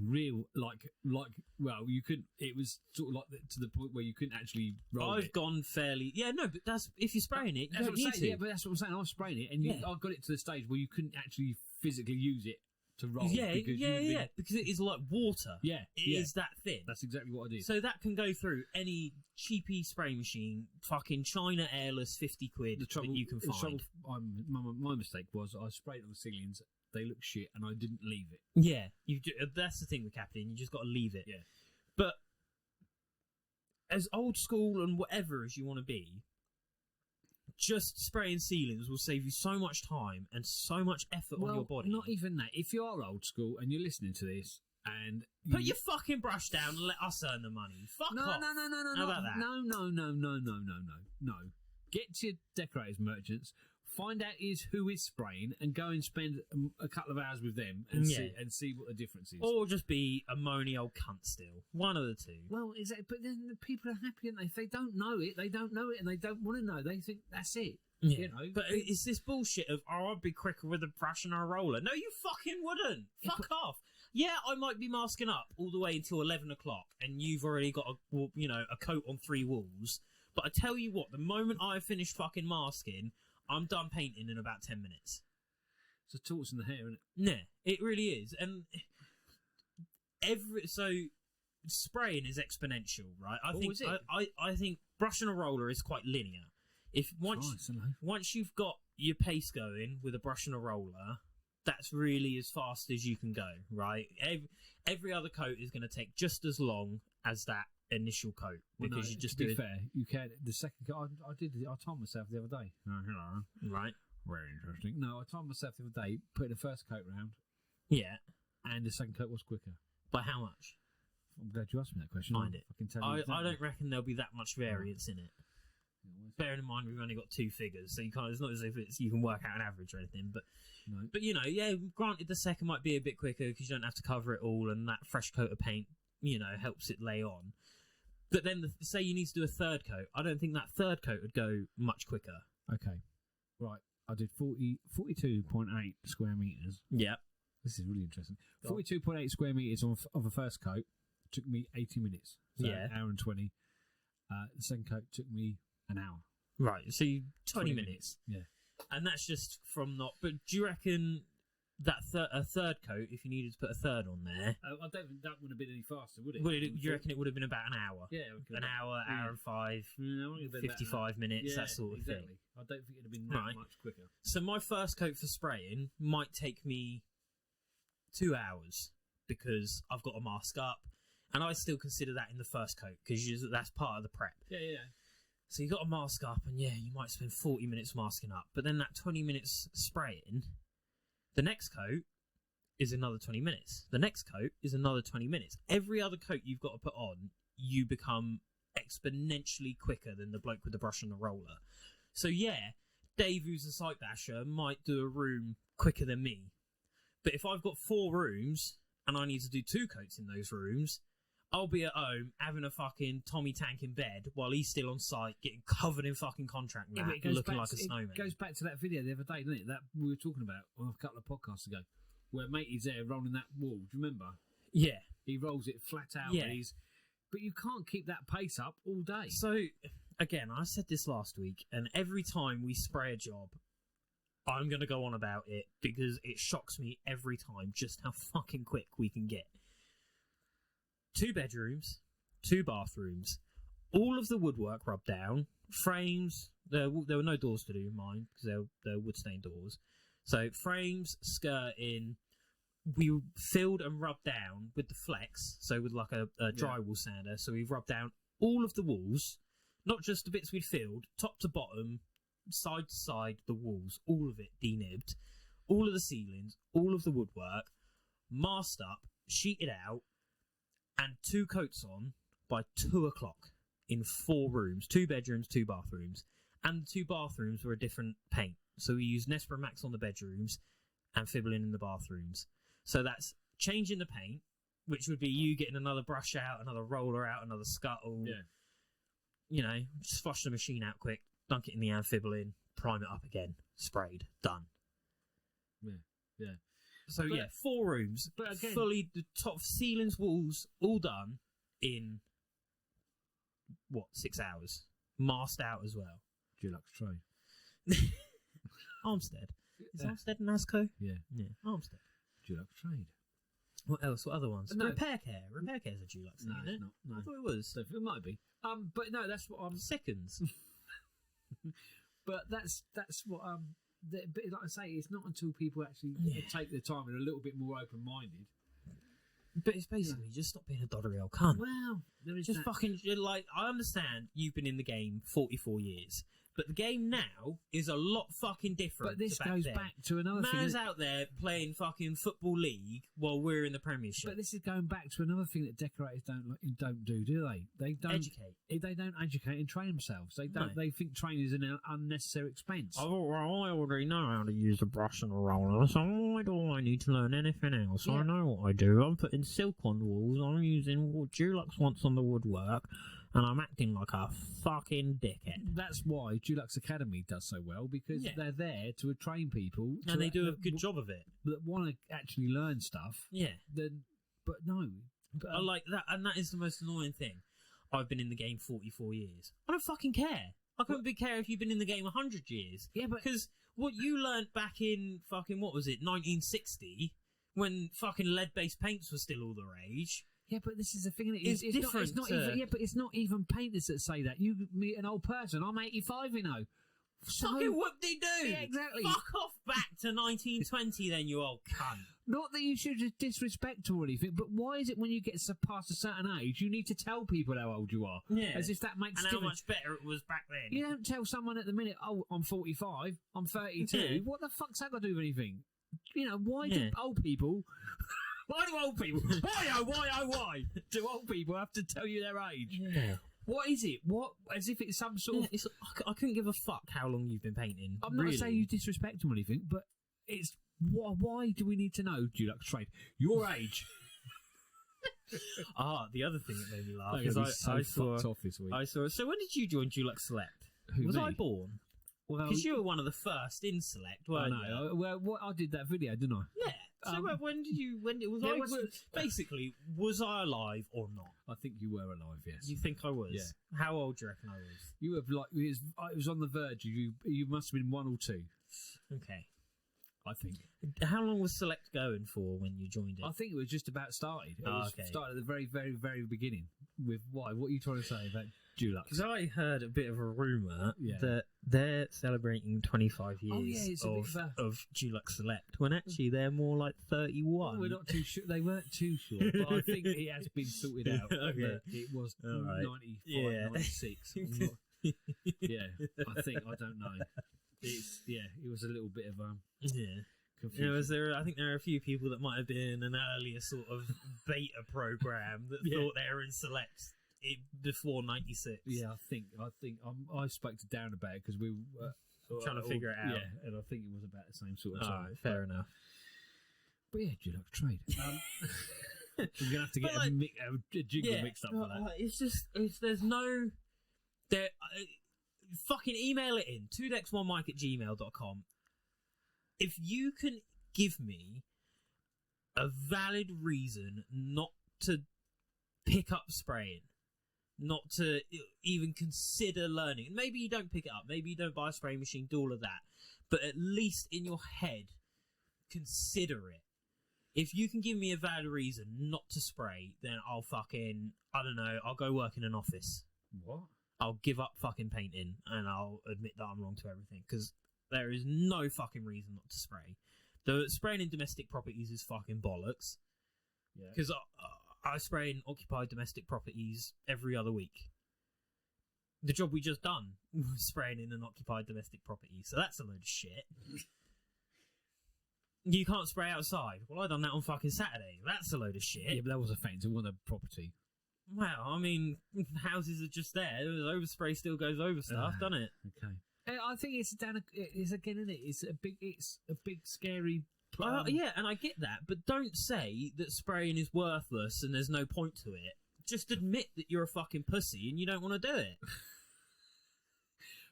well, you couldn't, it was sort of like to the point where you couldn't actually roll it. I've gone fairly, but that's, if you're spraying it, you don't need to. Yeah, but that's what I'm saying. I was spraying it and I got it to the stage where you couldn't actually physically use it to roll. Because it is like water. Yeah. It is that thin. That's exactly what I did. So that can go through any cheapy spray machine, fucking China airless 50 quid that you can find. My mistake was I sprayed it on the ceilings, they look shit, and I didn't leave it. Yeah, that's the thing with Capadin, you just got to leave it. Yeah. But as old school and whatever as you want to be, just spraying ceilings will save you so much time and so much effort on your body. Not even that. If you are old school and you're listening to this and put your fucking brush down and let us earn the money. Fuck off. No. How about that? No. Get to your Decorators merchants, find out who is spraying, and go and spend a couple of hours with them and see what the difference is. Or just be a moany old cunt still. One of the two. Well, exactly. But then the people are happy, and if they don't know it, they don't know it, and they don't want to know. They think that's it. Yeah. You know? But it's this bullshit of, I'd be quicker with a brush and a roller. No, you fucking wouldn't. Fuck off. Yeah, I might be masking up all the way until 11 o'clock, and you've already got a coat on 3 walls. But I tell you what, the moment I finish fucking masking, I'm done painting in about 10 minutes. It's a torch in the hair, isn't it? Yeah, it really is. And so spraying is exponential, right? Is it? I think brushing a roller is quite linear. If once you've got your pace going with a brush and a roller, that's really as fast as you can go, right? Every other coat is going to take just as long as that initial coat because you just to do be it. fair, you can. The second coat, I timed myself the other day. Right. Very interesting. No, I timed myself the other day, putting the first coat round, Yeah. and the second coat was quicker. By how much? I'm glad you asked me that question. Find it. I can tell you. I exactly. don't reckon there'll be that much variance in it. Bearing in mind we've only got 2 figures, so you can't. It's not as if you can work out an average or anything. But No. but you know, yeah. Granted, the second might be a bit quicker because you don't have to cover it all, and that fresh coat of paint, helps it lay on. But then, say you need to do a third coat, I don't think that third coat would go much quicker. Okay. Right. I did 42.8 square meters. Yeah. This is really interesting. Go on. 42.8 square meters of a first coat took me 80 minutes. So Yeah. an hour and 20. The second coat took me an hour. Right. So 20 minutes. minutes. Yeah. And that's just from not. But do you reckon that a third coat, if you needed to put a third on there, I don't think that would have been any faster, would it? do you reckon it would have been about an hour? Yeah. An hour, hour and 5, Yeah, I reckon it'd been about 55 minutes, Yeah, that sort of exactly. thing. I don't think it'd have been that Right. much quicker. So my first coat for spraying might take me 2 hours because I've got to mask up, and I still consider that in the first coat because that's part of the prep. Yeah. So you got to mask up, and yeah, you might spend 40 minutes masking up, but then that 20 minutes spraying, the next coat is another 20 minutes. The next coat is another 20 minutes. Every other coat you've got to put on, you become exponentially quicker than the bloke with the brush and the roller. So yeah, Dave, who's a site dasher, might do a room quicker than me. But if I've got 4 rooms and I need to do 2 coats in those rooms, I'll be at home having a fucking Tommy tank in bed while he's still on site getting covered in fucking contract Yeah, mat, but it goes looking back like a to- snowman. It goes back to that video the other day, doesn't it? That we were talking about a couple of podcasts ago, where matey's there rolling that wall. Do you remember? Yeah. He rolls it flat out. Yeah. But you can't keep that pace up all day. So, again, I said this last week, and every time we spray a job, I'm going to go on about it because it shocks me every time just how fucking quick we can get. 2 bedrooms, 2 bathrooms, all of the woodwork rubbed down, frames. There were no doors to do in mine because they're wood stained doors. So frames, skirting, we filled and rubbed down with the flex, so with like a drywall sander. So we've rubbed down all of the walls, not just the bits we'd filled, top to bottom, side to side, the walls, all of it denibbed, all of the ceilings, all of the woodwork, masked up, sheeted out, and 2 coats on by 2 o'clock in 4 rooms, 2 bedrooms, 2 bathrooms, and the 2 bathrooms were a different paint. So we used Nespra Max on the bedrooms and Fibbling in the bathrooms. So that's changing the paint, which would be you getting another brush out, another roller out, another scuttle. Yeah. Just flush the machine out quick, dunk it in the Fibbling, prime it up again, sprayed, done. Yeah. So But- 4 rooms, but again- fully the top ceilings, walls, all done in 6 hours, masked out as well. Dulux trade. Armstead. Is Yeah. Armstead and Nasco? Yeah. Yeah, Armstead. Dulux trade. What else? What other ones? No. Repair Care. Repair Care's a Dulux thing, No, isn't it's it? not. No. I thought it was. So it might be. But no, that's what I'm. Seconds. But that's what but like I say, it's not until people actually Yeah. take their time and are a little bit more open minded. But it's basically just stop being a doddery old cunt. Well, there is Just that. fucking, like, I understand you've been in the game 44 years, but the game now is a lot fucking different. But this to back goes then. back to another thing. Man's out there playing fucking Football League while we're in the Premiership. But this is going back to another thing that decorators don't do they? They don't Educate. They don't educate and train themselves. They don't. No. They think training is an unnecessary expense. I already know how to use a brush and a roller, so why do I need to learn anything else? Yeah. I know what I do. I'm putting silk on the walls, I'm using what Dulux wants on the woodwork, and I'm acting like a fucking dickhead. That's why Dulux Academy does so well, because Yeah. they're there to train people, And they do a good job of it. that want to actually learn stuff. Yeah. Then, but no, I like that, and that is the most annoying thing. I've been in the game 44 years. I don't fucking care. I couldn't care if you've been in the game 100 years. Yeah, but Because what you learnt back in fucking, what was it, 1960, when fucking lead-based paints were still all the rage. yeah, but this is the thing. It's different. It's not even. Yeah, but it's not even painters that say that. You meet an old person. I'm 85, you know. So, Fucking whoop-de-doo! Yeah, exactly. Fuck off back to 1920 then, you old cunt. not that you should just disrespect or anything, but why is it when you get past a certain age, you need to tell people how old you are? Yeah. As if that makes And difference. how much better it was back then. You don't tell someone at the minute, oh, I'm 45, I'm 32. Yeah. What the fuck's that got to do with anything? You know, why Yeah. do old people... Why do old people... Why do old people have to tell you their age? Yeah. What is it? What? As if it's some sort of... It's, I couldn't give a fuck how long you've been painting. I'm not really. saying you disrespect them or anything, but it's... Why do we need to know, Dulux Trade, your age? The other thing that made me laugh They're is gonna be I so saw... fucked off this week. I saw... So when did you join Dulux Select? Who, Was me? I born? Well, Because you were one of the first in Select, I weren't know. you? Well, I did that video, didn't I? Yeah. So when did you... When it was there I... was- Basically, was I alive or not? I think you were alive, yes. You think I was? Yeah. How old do you reckon I was? You have like it was on the verge. You must have been 1 or 2. Okay. I think. How long was Select going for when you joined it? I think it was just about started. It was okay. started at the very, very, very beginning. With why? What are you trying to say about Dulux? Because I heard a bit of a rumour Yeah. that they're celebrating 25 years Oh, yeah, it's a bit of Dulux Select, when actually they're more like 31. We're not too sure. They weren't too sure, but I think it has been sorted out. Okay. that it was All right. 95, Yeah. 96. I'm not, yeah, I don't know. It was a little bit of Yeah. confusion. I think there are a few people that might have been in an earlier sort of beta program that Yeah. thought they were in Select before 96. Yeah, I think I spoke to Darren about it because we were Trying to figure it out. Yeah, and I think it was about the same sort of All time. right, fair enough. But yeah, Dulux Trade. We're gonna have to get But, a jingle mixed up for that. It's just there's no fucking email it in 2dex1mike@gmail.com. If you can give me a valid reason not to pick up spraying, not to even consider learning, maybe you don't pick it up, maybe you don't buy a spraying machine, do all of that, but at least in your head consider it. If you can give me a valid reason not to spray, then I'll fucking, I don't know, I'll go work in an office. What? I'll give up fucking painting and I'll admit that I'm wrong to everything, because there is no fucking reason not to spray. The spraying in domestic properties is fucking bollocks. Yeah. Because I spray in occupied domestic properties every other week. The job we just done was spraying in an occupied domestic property, so that's a load of shit. You can't spray outside. Well, I done that on fucking Saturday. That's a load of shit. Yeah, but that was a fact. It wasn't a property. Well, I mean, houses are just there. Overspray still goes over stuff, doesn't it? Okay. I think it's again, isn't it? It's a big scary. Yeah, and I get that, but don't say that spraying is worthless and there's no point to it. Just admit that you're a fucking pussy and you don't want to do it.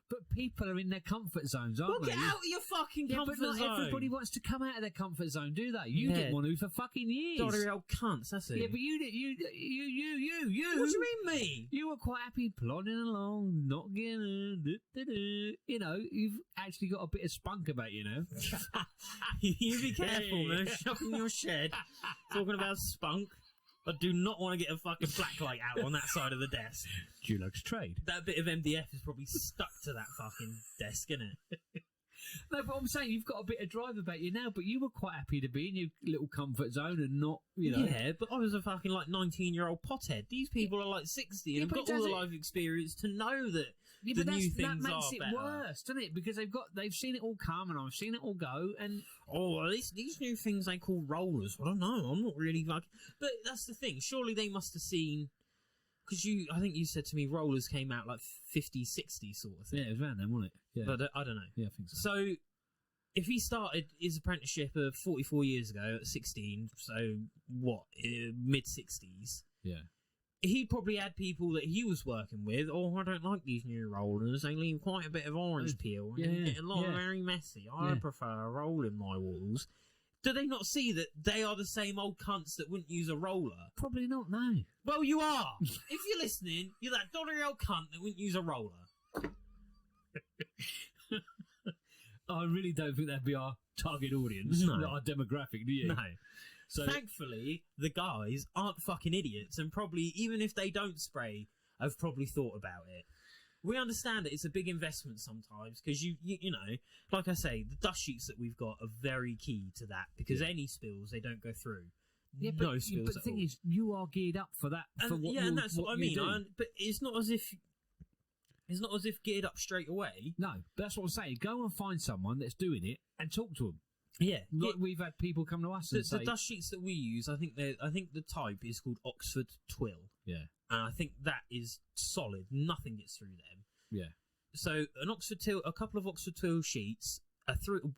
But people are in their comfort zones, aren't Well, they? get out of your fucking Yeah, comfort but not zone. everybody wants to come out of their comfort zone, do they? You Yeah. didn't want to for fucking years. Doddery old cunts, that's it. Yeah, but you did. You. What do you mean, me? You were quite happy plodding along, not getting. You know, you've actually got a bit of spunk about you now. You be careful, Hey. man. Shop in your shed. Talking about spunk. I do not want to get a fucking blacklight out on that side of the desk. Dulux Trade. That bit of MDF is probably stuck to that fucking desk, isn't it? No, but I'm saying you've got a bit of drive about you now, but you were quite happy to be in your little comfort zone and not, you know. Yeah, but I was a fucking 19-year-old pothead. These people are like 60 and Yeah, but have got all does the it- life experience to know that Yeah, the but new that things makes are it better. worse, doesn't it? Because they've seen it all come and I've seen it all go, and Oh, well, these new things they call rollers. I don't know. I'm not really like. But that's the thing. Surely they must have seen. Because I think you said to me rollers came out like 50, 60 sort of thing. yeah, it was around then, wasn't it? Yeah, But I don't know. yeah, I think so. So, if he started his apprenticeship 44 years ago at 16, so what, mid-60s, Yeah, he probably had people that he was working with, oh, I don't like these new rollers, they leave quite a bit of orange peel, and Yeah, get a lot yeah. very messy. I Yeah. prefer a roll in my walls. Do they not see that they are the same old cunts that wouldn't use a roller? Probably not, no. Well, you are. If you're listening, you're that doddery old cunt that wouldn't use a roller. I really don't think that'd be our target audience, No. our demographic, do you? No. So, Thankfully, the guys aren't fucking idiots, and probably, even if they don't spray, have probably thought about it. We understand that it's a big investment sometimes, because you know, like I say, the dust sheets that we've got are very key to that, because any spills, they don't go through. yeah, No but, spills but the at thing all. is, you are geared up for that. For And, what yeah, and that's what I you mean. do. But it's not as if geared up straight away. No, that's what I'm saying. Go and find someone that's doing it and talk to them. Yeah, Like we've had people come to us and the say, dust sheets that we use, I think the type is called Oxford Twill, yeah, and I think that is solid. Nothing gets through them. yeah, So a couple of Oxford Twill sheets are through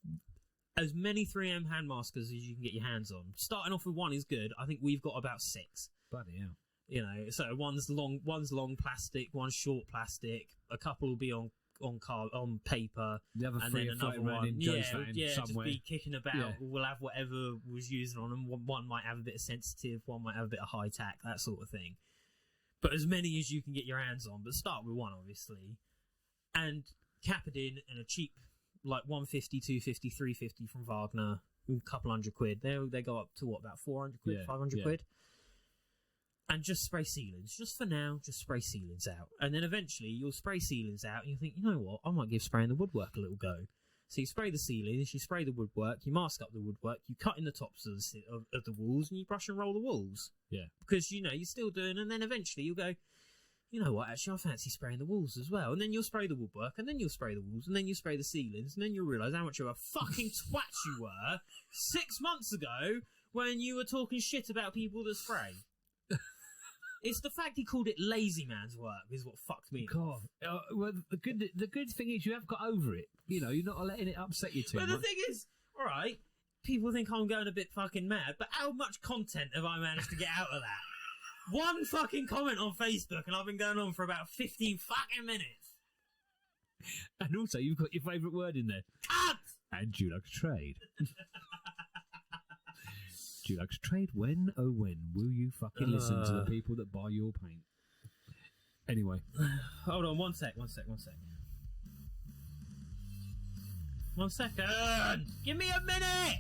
as many 3M hand maskers as you can get your hands on. Starting off with one is good. I think we've got about 6. bloody hell. You know, so one's long plastic, one's short plastic. A couple will be on paper. The other And three then are floating another around in one, Joe's van just somewhere. be kicking about. Yeah. We'll have whatever was used on them. One might have a bit of sensitive, one might have a bit of high tack, that sort of thing. But as many as you can get your hands on. But start with one, obviously, and cap it in a cheap, like 150, 250, 350 from Wagner, a couple £100. They go up to what, about 400 quid, Yeah, 500 yeah. quid. And just spray sealants. Just for now, just spray sealants out. And then eventually you'll spray sealants out and you think, you know what, I might give spraying the woodwork a little go. So you spray the ceilings, you spray the woodwork, you mask up the woodwork, you cut in the tops of the walls, and you brush and roll the walls. Yeah. Because, you know, you're still doing, and then eventually you'll go, you know what, actually I fancy spraying the walls as well. And then you'll spray the woodwork, and then you'll spray the walls, and then you'll spray the ceilings, and then you'll realise how much of a fucking twat you were 6 months ago when you were talking shit about people that spray. It's the fact he called it lazy man's work is what fucked me. God. Well, the good thing is you have got over it. You know, you're not letting it upset you too But much. the thing is, all right, people think I'm going a bit fucking mad, but how much content have I managed to get out of that? One fucking comment on Facebook, and I've been going on for about 15 fucking minutes. And also, you've got your favourite word in there. Cut! And Dulux Trade. Dulux Trade, when, oh when, will you fucking listen to the people that buy your paint? Anyway. Hold on, one sec. 1 second! Give me a minute!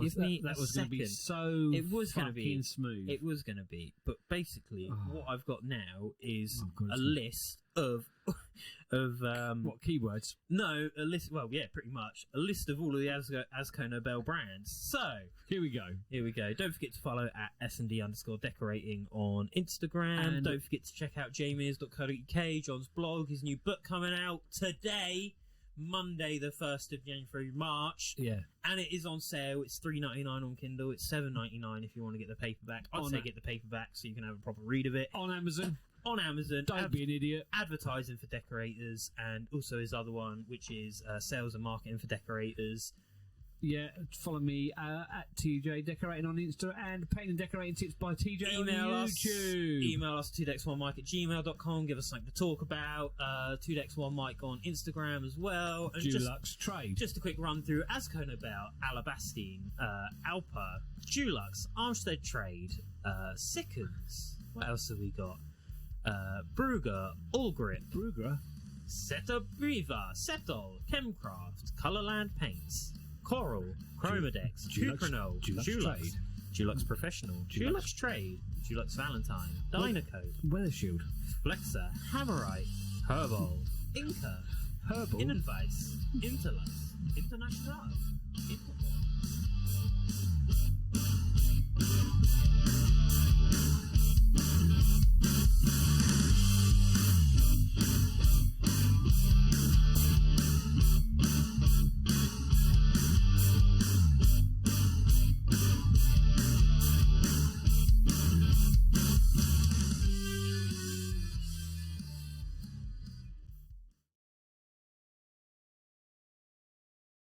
Give me that a was going to be second. so It was going to fucking be smooth. It was going to be, but basically, what I've got now is Oh, God, a it's list of what keywords? no, a list. Well, yeah, pretty much a list of all of the Asco Nobel brands. So Here we go. here we go. Don't forget to follow at @snd_decorating on Instagram. And- don't forget to check out jmears.co.uk, John's blog, his new book coming out today, Monday the 1st of January, March. Yeah. And it is on sale. It's $3.99 on Kindle. It's $7.99 if you want to get the paperback. I'd On say a- get the paperback so you can have a proper read of it. On Amazon. On Amazon. Don't be an idiot. Advertising for Decorators, and also his other one, which is sales and marketing for Decorators. Yeah, follow me at TJ Decorating on Insta and Paint and Decorating Tips by TJ Email on us. YouTube. Email us 2dex1mike@gmail.com. Give us something to talk about. 2dex1mike on Instagram as well. And Dulux Trade. just a quick run through: Asco Nobel, Alabastine, Alpa, Dulux, Armstead Trade, Sickens. What else have we got? Brugger, Allgrip, Brugger. Seta Briva, Settle, Chemcraft, Colourland Paints, Coral, Chromadex, Dulux- Cuprinol, Dulux Dulux, Trade. Dulux Professional, Dulux Trade, Dulux Valentine, Dynacode, Weather Shield. Flexa, Hammerite, Herbal, Inca, Herbal. Innenweiss, Interlux, International,